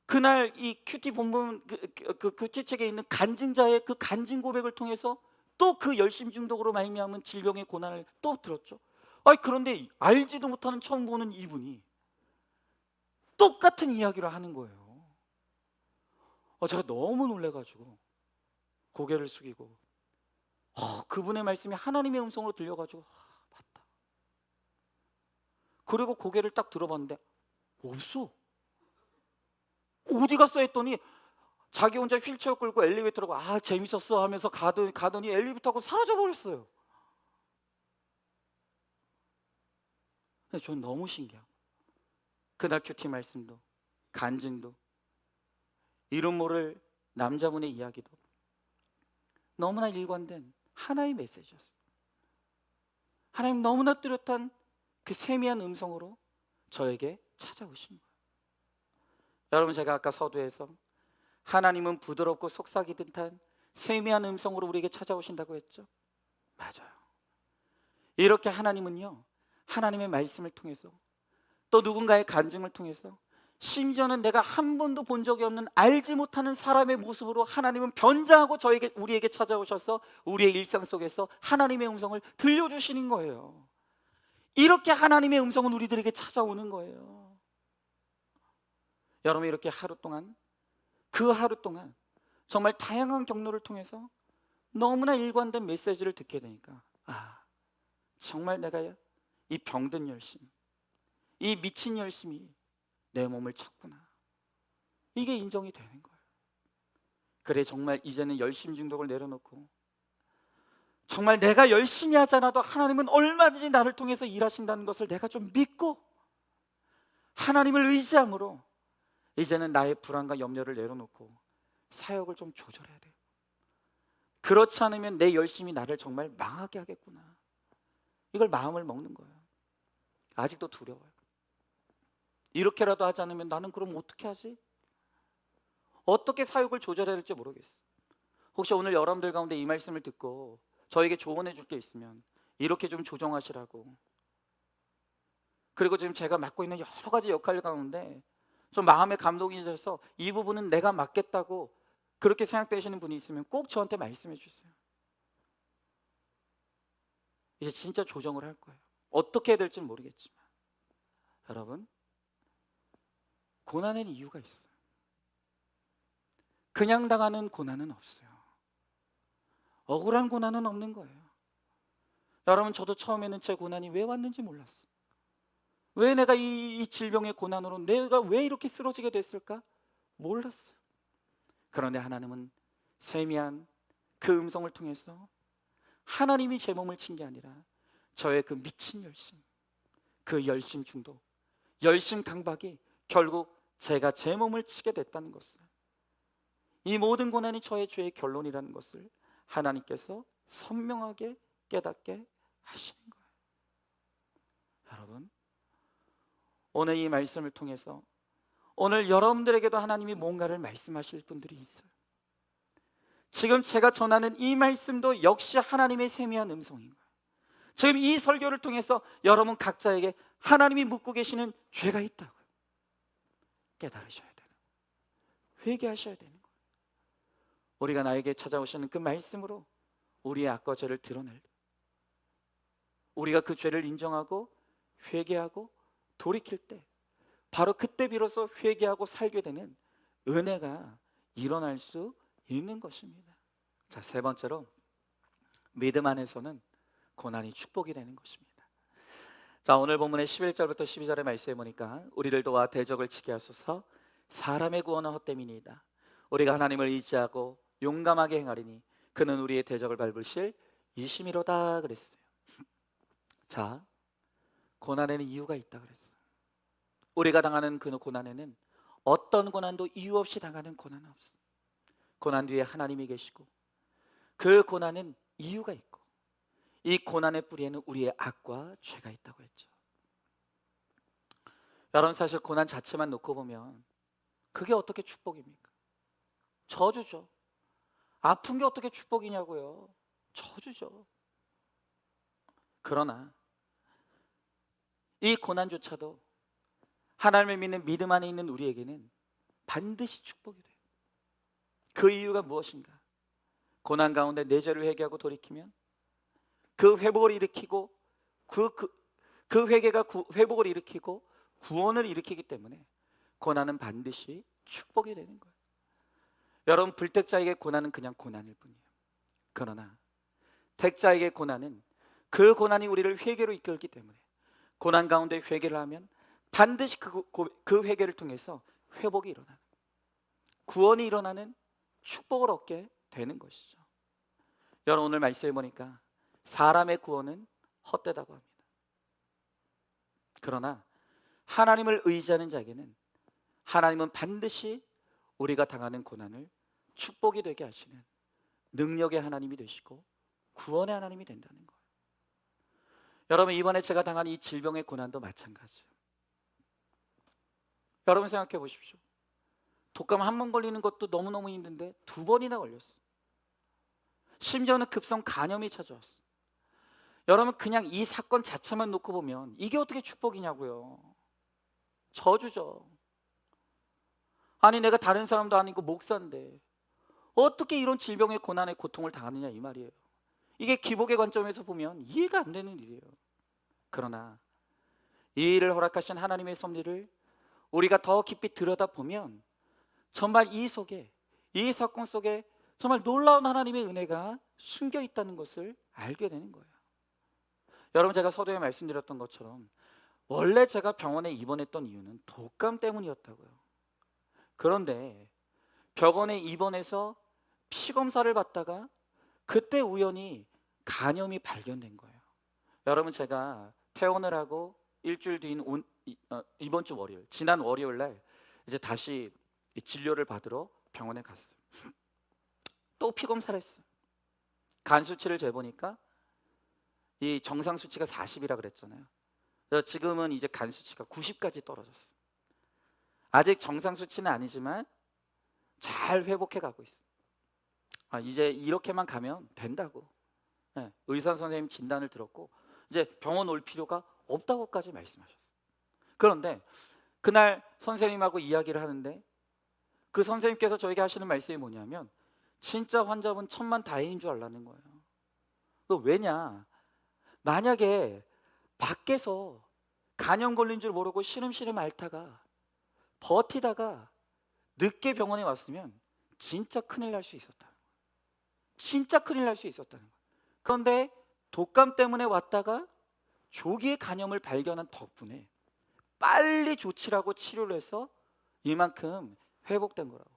그날 이 큐티 본문 그 큐티책에 있는 간증자의 그 간증 고백을 통해서 또 그 열심 중독으로 말미암은 질병의 고난을 또 들었죠. 그런데 알지도 못하는 처음 보는 이분이 똑같은 이야기를 하는 거예요. 제가 너무 놀래가지고 고개를 숙이고 그분의 말씀이 하나님의 음성으로 들려가지고 맞다. 그리고 고개를 딱 들어봤는데 없어. 어디 갔어 했더니 자기 혼자 휠체어 끌고 엘리베이터로 재밌었어 하면서 가더니 엘리베이터하고 사라져 버렸어요. 근데 전 너무 신기하고 그날 큐티 말씀도 간증도 이름 모를 남자분의 이야기도 너무나 일관된 하나의 메시지였어요. 하나님 너무나 뚜렷한 그 세미한 음성으로 저에게 찾아오신 거예요. 여러분, 제가 아까 서두에서 하나님은 부드럽고 속삭이 듯한 세미한 음성으로 우리에게 찾아오신다고 했죠. 맞아요. 이렇게 하나님은요, 하나님의 말씀을 통해서, 또 누군가의 간증을 통해서, 심지어는 내가 한 번도 본 적이 없는 알지 못하는 사람의 모습으로 하나님은 변장하고 우리에게 찾아오셔서 우리의 일상 속에서 하나님의 음성을 들려주시는 거예요. 이렇게 하나님의 음성은 우리들에게 찾아오는 거예요. 여러분, 이렇게 그 하루 동안 정말 다양한 경로를 통해서 너무나 일관된 메시지를 듣게 되니까, 정말 내가 이 병든 열심, 이 미친 열심이 내 몸을 쳤구나, 이게 인정이 되는 거예요. 그래, 정말 이제는 열심 중독을 내려놓고 정말 내가 열심히 하지 않아도 하나님은 얼마든지 나를 통해서 일하신다는 것을 내가 좀 믿고 하나님을 의지함으로 이제는 나의 불안과 염려를 내려놓고 사역을 좀 조절해야 돼요. 그렇지 않으면 내 열심이 나를 정말 망하게 하겠구나, 이걸 마음을 먹는 거예요. 아직도 두려워요. 이렇게라도 하지 않으면 나는 그럼 어떻게 하지? 어떻게 사역을 조절해야 할지 모르겠어요. 혹시 오늘 여러분들 가운데 이 말씀을 듣고 저에게 조언해 줄 게 있으면 이렇게 좀 조정하시라고. 그리고 지금 제가 맡고 있는 여러 가지 역할 가운데 좀 마음에 감동이 돼서 이 부분은 내가 맡겠다고 그렇게 생각되시는 분이 있으면 꼭 저한테 말씀해 주세요. 이제 진짜 조정을 할 거예요. 어떻게 해야 될지는 모르겠지만, 여러분, 고난에는 이유가 있어요. 그냥 당하는 고난은 없어요. 억울한 고난은 없는 거예요. 여러분, 저도 처음에는 제 고난이 왜 왔는지 몰랐어요. 왜 내가 이 질병의 고난으로 내가 왜 이렇게 쓰러지게 됐을까? 몰랐어요. 그런데 하나님은 세미한 그 음성을 통해서 하나님이 제 몸을 친 게 아니라 저의 그 미친 열심, 그 열심 중독, 열심 강박이 결국 제가 제 몸을 치게 됐다는 것을, 이 모든 고난이 저의 죄의 결론이라는 것을 하나님께서 선명하게 깨닫게 하시는 거예요. 여러분, 오늘 이 말씀을 통해서 오늘 여러분들에게도 하나님이 뭔가를 말씀하실 분들이 있어요. 지금 제가 전하는 이 말씀도 역시 하나님의 세미한 음성인 거예요. 지금 이 설교를 통해서 여러분 각자에게 하나님이 묻고 계시는 죄가 있다고요. 깨달으셔야 되는 거예요. 회개하셔야 되는 거예요. 우리가 나에게 찾아오시는 그 말씀으로 우리의 악과 죄를 드러낼 때, 우리가 그 죄를 인정하고 회개하고 돌이킬 때, 바로 그때 비로소 회개하고 살게 되는 은혜가 일어날 수 있는 것입니다. 자, 세 번째로 믿음 안에서는 고난이 축복이 되는 것입니다. 자, 오늘 본문의 11절부터 12절의 말씀에 보니까 우리를 도와 대적을 치게 하소서, 사람의 구원은 헛됨이니이다. 우리가 하나님을 의지하고 용감하게 행하리니 그는 우리의 대적을 밟으실 이심이로다 그랬어요. 자, 고난에는 이유가 있다 그랬어요. 우리가 당하는 그 고난에는 어떤 고난도 이유 없이 당하는 고난은 없어요. 고난 뒤에 하나님이 계시고 그 고난은 이유가 있고, 이 고난의 뿌리에는 우리의 악과 죄가 있다고 했죠. 여러분, 사실 고난 자체만 놓고 보면 그게 어떻게 축복입니까? 저주죠. 아픈 게 어떻게 축복이냐고요. 저주죠. 그러나 이 고난조차도 하나님을 믿는 믿음 안에 있는 우리에게는 반드시 축복이 돼요. 그 이유가 무엇인가? 고난 가운데 내 죄를 회개하고 돌이키면 그 회복을 일으키고 그 회개가 회복을 일으키고 구원을 일으키기 때문에 고난은 반드시 축복이 되는 거예요. 여러분, 불택자에게 고난은 그냥 고난일 뿐이에요. 그러나 택자에게 고난은 그 고난이 우리를 회개로 이끌기 때문에 고난 가운데 회개를 하면 반드시 그 회개를 통해서 회복이 일어나는, 구원이 일어나는 축복을 얻게 되는 것이죠. 여러분, 오늘 말씀해 보니까 사람의 구원은 헛되다고 합니다. 그러나 하나님을 의지하는 자에게는 하나님은 반드시 우리가 당하는 고난을 축복이 되게 하시는 능력의 하나님이 되시고 구원의 하나님이 된다는 거예요. 여러분, 이번에 제가 당한 이 질병의 고난도 마찬가지예요. 여러분 생각해 보십시오. 독감 한 번 걸리는 것도 너무너무 힘든데 두 번이나 걸렸어. 심지어는 급성 간염이 찾아왔어. 여러분, 그냥 이 사건 자체만 놓고 보면 이게 어떻게 축복이냐고요. 저주죠. 아니, 내가 다른 사람도 아니고 목사인데 어떻게 이런 질병의 고난의 고통을 당하느냐, 이 말이에요. 이게 기복의 관점에서 보면 이해가 안 되는 일이에요. 그러나 이 일을 허락하신 하나님의 섭리를 우리가 더 깊이 들여다보면 정말 이 속에, 이 사건 속에 정말 놀라운 하나님의 은혜가 숨겨 있다는 것을 알게 되는 거예요. 여러분, 제가 서두에 말씀드렸던 것처럼 원래 제가 병원에 입원했던 이유는 독감 때문이었다고요. 그런데 병원에 입원해서 피검사를 받다가 그때 우연히 간염이 발견된 거예요. 여러분, 제가 퇴원을 하고 일주일 뒤인 이번 주 월요일, 지난 월요일 날 이제 다시 이 진료를 받으러 병원에 갔어요. 또 피검사를 했어요. 간 수치를 재보니까 이 정상 수치가 40이라 그랬잖아요. 그래서 지금은 이제 간 수치가 90까지 떨어졌어요. 아직 정상 수치는 아니지만 잘 회복해 가고 있어요. 이제 이렇게만 가면 된다고, 네, 의사 선생님 진단을 들었고 이제 병원 올 필요가 없다고까지 말씀하셨어요. 그런데 그날 선생님하고 이야기를 하는데 그 선생님께서 저에게 하시는 말씀이 뭐냐면 진짜 환자분 천만다행인 줄 알라는 거예요. 왜냐, 만약에 밖에서 간염 걸린 줄 모르고 시름시름 앓다가 버티다가 늦게 병원에 왔으면 진짜 큰일 날 수 있었다. 진짜 큰일 날 수 있었다는 거예요. 그런데 독감 때문에 왔다가 조기에 간염을 발견한 덕분에 빨리 조치를 하고 치료를 해서 이만큼 회복된 거라고.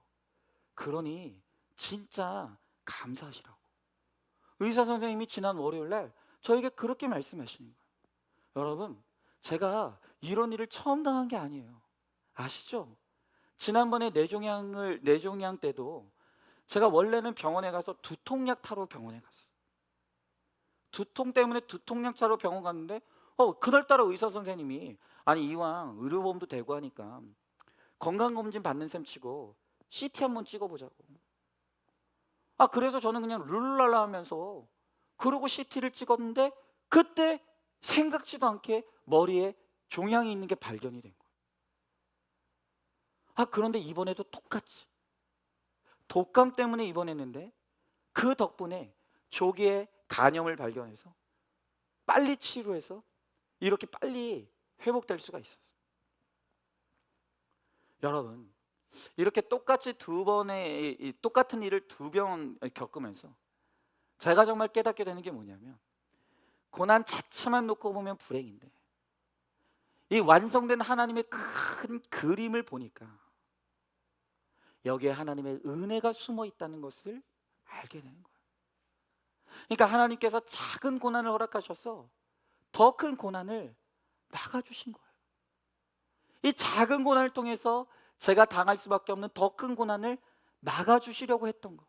그러니 진짜 감사하시라고. 의사 선생님이 지난 월요일 날 저에게 그렇게 말씀하시는 거예요. 여러분, 제가 이런 일을 처음 당한 게 아니에요. 아시죠? 지난번에 뇌종양 때도 제가 원래는 병원에 가서 두통약 타러 병원에 갔어요. 두통 때문에 두통약 타러 병원 갔는데 그날따라 의사 선생님이 아니, 이왕 의료보험도 되고 하니까 건강검진 받는 셈 치고 CT 한번 찍어보자고. 그래서 저는 그냥 룰랄라 하면서 그러고 CT를 찍었는데 그때 생각지도 않게 머리에 종양이 있는 게 발견이 된 거예요. 그런데 이번에도 똑같이 독감 때문에 입원했는데 그 덕분에 조기에 간염을 발견해서 빨리 치료해서 이렇게 빨리 회복될 수가 있었어요. 여러분, 이렇게 똑같이 똑같은 일을 두 번 겪으면서 제가 정말 깨닫게 되는 게 뭐냐면 고난 자체만 놓고 보면 불행인데 이 완성된 하나님의 큰 그림을 보니까 여기에 하나님의 은혜가 숨어 있다는 것을 알게 되는 거예요. 그러니까 하나님께서 작은 고난을 허락하셔서 더 큰 고난을 막아주신 거예요. 이 작은 고난을 통해서 제가 당할 수밖에 없는 더 큰 고난을 막아주시려고 했던 것,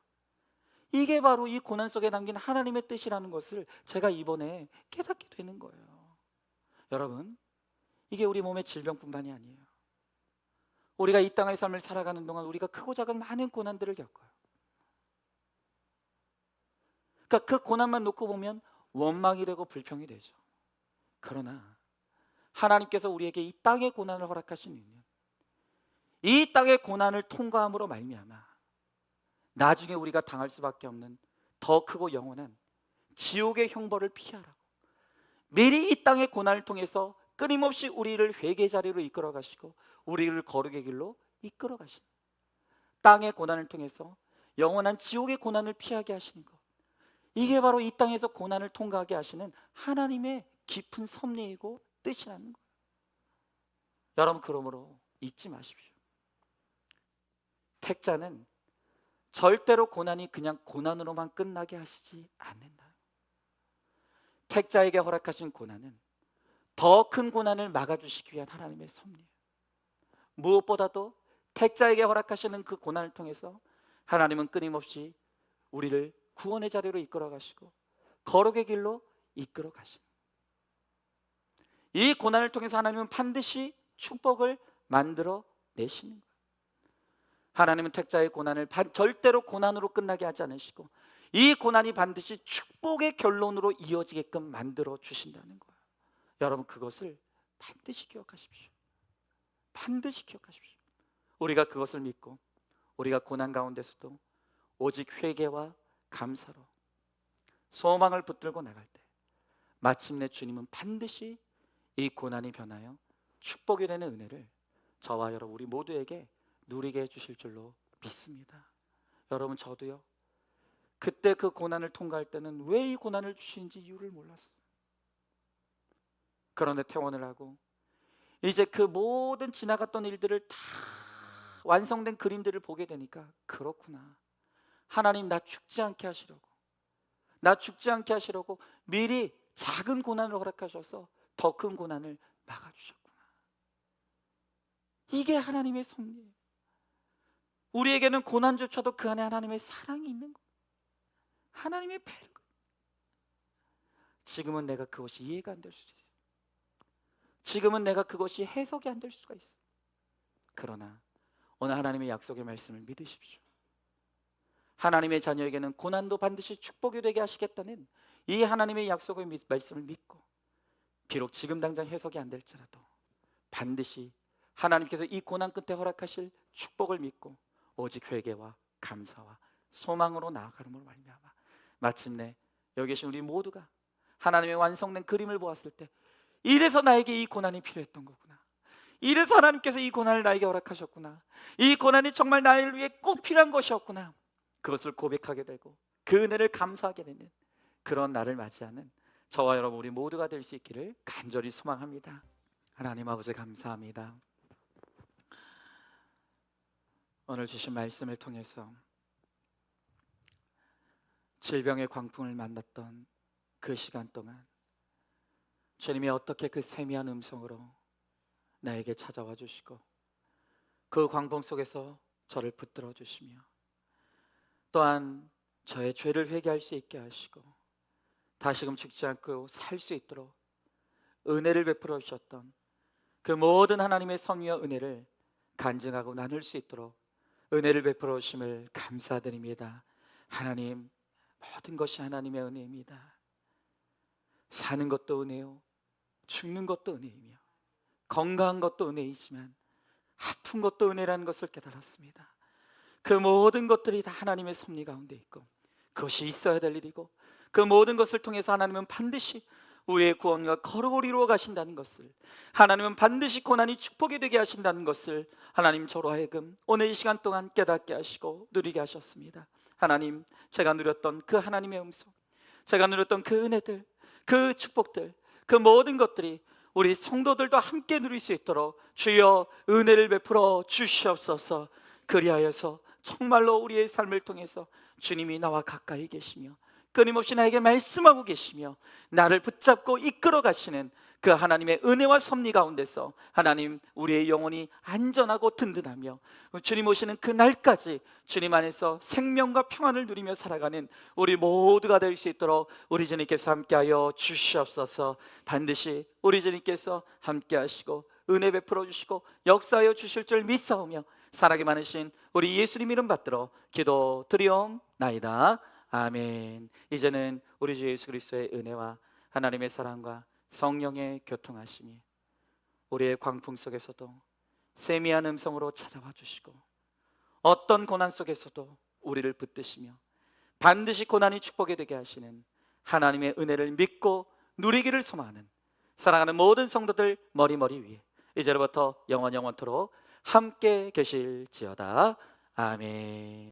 이게 바로 이 고난 속에 담긴 하나님의 뜻이라는 것을 제가 이번에 깨닫게 되는 거예요. 여러분, 이게 우리 몸의 질병뿐만이 아니에요. 우리가 이 땅의 삶을 살아가는 동안 우리가 크고 작은 많은 고난들을 겪어요. 그러니까 그 고난만 놓고 보면 원망이 되고 불평이 되죠. 그러나 하나님께서 우리에게 이 땅의 고난을 허락하신 이유는 이 땅의 고난을 통과함으로 말미암아 나중에 우리가 당할 수밖에 없는 더 크고 영원한 지옥의 형벌을 피하라고 미리 이 땅의 고난을 통해서 끊임없이 우리를 회개 자리로 이끌어 가시고 우리를 거룩의 길로 이끌어 가시는, 땅의 고난을 통해서 영원한 지옥의 고난을 피하게 하시는 것, 이게 바로 이 땅에서 고난을 통과하게 하시는 하나님의 깊은 섭리이고 뜻이라는 거예요. 여러분, 그러므로 잊지 마십시오. 택자는 절대로 고난이 그냥 고난으로만 끝나게 하시지 않는다. 택자에게 허락하신 고난은 더 큰 고난을 막아주시기 위한 하나님의 섭리예요. 무엇보다도 택자에게 허락하시는 그 고난을 통해서 하나님은 끊임없이 우리를 구원의 자리로 이끌어 가시고 거룩의 길로 이끌어 가시는, 이 고난을 통해서 하나님은 반드시 축복을 만들어 내시는 거예요. 하나님은 택자의 고난을 절대로 고난으로 끝나게 하지 않으시고 이 고난이 반드시 축복의 결론으로 이어지게끔 만들어 주신다는 거예요. 여러분, 그것을 반드시 기억하십시오. 반드시 기억하십시오. 우리가 그것을 믿고 우리가 고난 가운데서도 오직 회개와 감사로 소망을 붙들고 나갈 때 마침내 주님은 반드시 이 고난이 변하여 축복이 되는 은혜를 저와 여러분 우리 모두에게 누리게 해주실 줄로 믿습니다. 여러분, 저도요, 그때 그 고난을 통과할 때는 왜 이 고난을 주시는지 이유를 몰랐어요. 그런데 퇴원을 하고 이제 그 모든 지나갔던 일들을 다 완성된 그림들을 보게 되니까, 그렇구나, 하나님 나 죽지 않게 하시려고 미리 작은 고난을 허락하셔서 더 큰 고난을 막아주셨구나. 이게 하나님의 섭리예요. 우리에게는 고난조차도 그 안에 하나님의 사랑이 있는 거예요. 하나님의 배려. 지금은 내가 그것이 이해가 안 될 수도 있어. 지금은 내가 그것이 해석이 안 될 수가 있어. 그러나 오늘 하나님의 약속의 말씀을 믿으십시오. 하나님의 자녀에게는 고난도 반드시 축복이 되게 하시겠다는 이 하나님의 약속의 말씀을 믿고, 비록 지금 당장 해석이 안 될지라도 반드시 하나님께서 이 고난 끝에 허락하실 축복을 믿고 오직 회개와 감사와 소망으로 나아가는으로 말미암아 마침내 여기 계신 우리 모두가 하나님의 완성된 그림을 보았을 때, 이래서 나에게 이 고난이 필요했던 거구나, 이래서 하나님께서 이 고난을 나에게 허락하셨구나, 이 고난이 정말 나를 위해 꼭 필요한 것이었구나, 그것을 고백하게 되고 그 은혜를 감사하게 되는 그런 날을 맞이하는 저와 여러분 우리 모두가 될 수 있기를 간절히 소망합니다. 하나님 아버지, 감사합니다. 오늘 주신 말씀을 통해서 질병의 광풍을 만났던 그 시간 동안 주님이 어떻게 그 세미한 음성으로 나에게 찾아와 주시고 그 광풍 속에서 저를 붙들어 주시며 또한 저의 죄를 회개할 수 있게 하시고 다시금 죽지 않고 살 수 있도록 은혜를 베풀어 주셨던 그 모든 하나님의 섭리와 은혜를 간증하고 나눌 수 있도록 은혜를 베풀어 주심을 감사드립니다. 하나님, 모든 것이 하나님의 은혜입니다. 사는 것도 은혜요, 죽는 것도 은혜이며 건강한 것도 은혜이지만 아픈 것도 은혜라는 것을 깨달았습니다. 그 모든 것들이 다 하나님의 섭리 가운데 있고 그것이 있어야 될 일이고 그 모든 것을 통해서 하나님은 반드시 우리의 구원과 거룩을 이루어 가신다는 것을, 하나님은 반드시 고난이 축복이 되게 하신다는 것을 하나님 저로 하여금 오늘 이 시간 동안 깨닫게 하시고 누리게 하셨습니다. 하나님, 제가 누렸던 그 하나님의 음성, 제가 누렸던 그 은혜들, 그 축복들, 그 모든 것들이 우리 성도들도 함께 누릴 수 있도록 주여 은혜를 베풀어 주시옵소서. 그리하여서 정말로 우리의 삶을 통해서 주님이 나와 가까이 계시며 끊임없이 나에게 말씀하고 계시며 나를 붙잡고 이끌어 가시는 그 하나님의 은혜와 섭리 가운데서 하나님, 우리의 영혼이 안전하고 든든하며 주님 오시는 그 날까지 주님 안에서 생명과 평안을 누리며 살아가는 우리 모두가 될 수 있도록 우리 주님께서 함께하여 주시옵소서. 반드시 우리 주님께서 함께하시고 은혜 베풀어 주시고 역사하여 주실 줄 믿사오며 사랑이 많으신 우리 예수님 이름 받들어 기도 드리옵나이다. 아멘. 이제는 우리 주 예수 그리스도의 은혜와 하나님의 사랑과 성령의 교통하심이 우리의 광풍 속에서도 세미한 음성으로 찾아와 주시고 어떤 고난 속에서도 우리를 붙드시며 반드시 고난이 축복이 되게 하시는 하나님의 은혜를 믿고 누리기를 소망하는 사랑하는 모든 성도들 머리 위에 이제로부터 영원토록 함께 계실지어다. 아멘.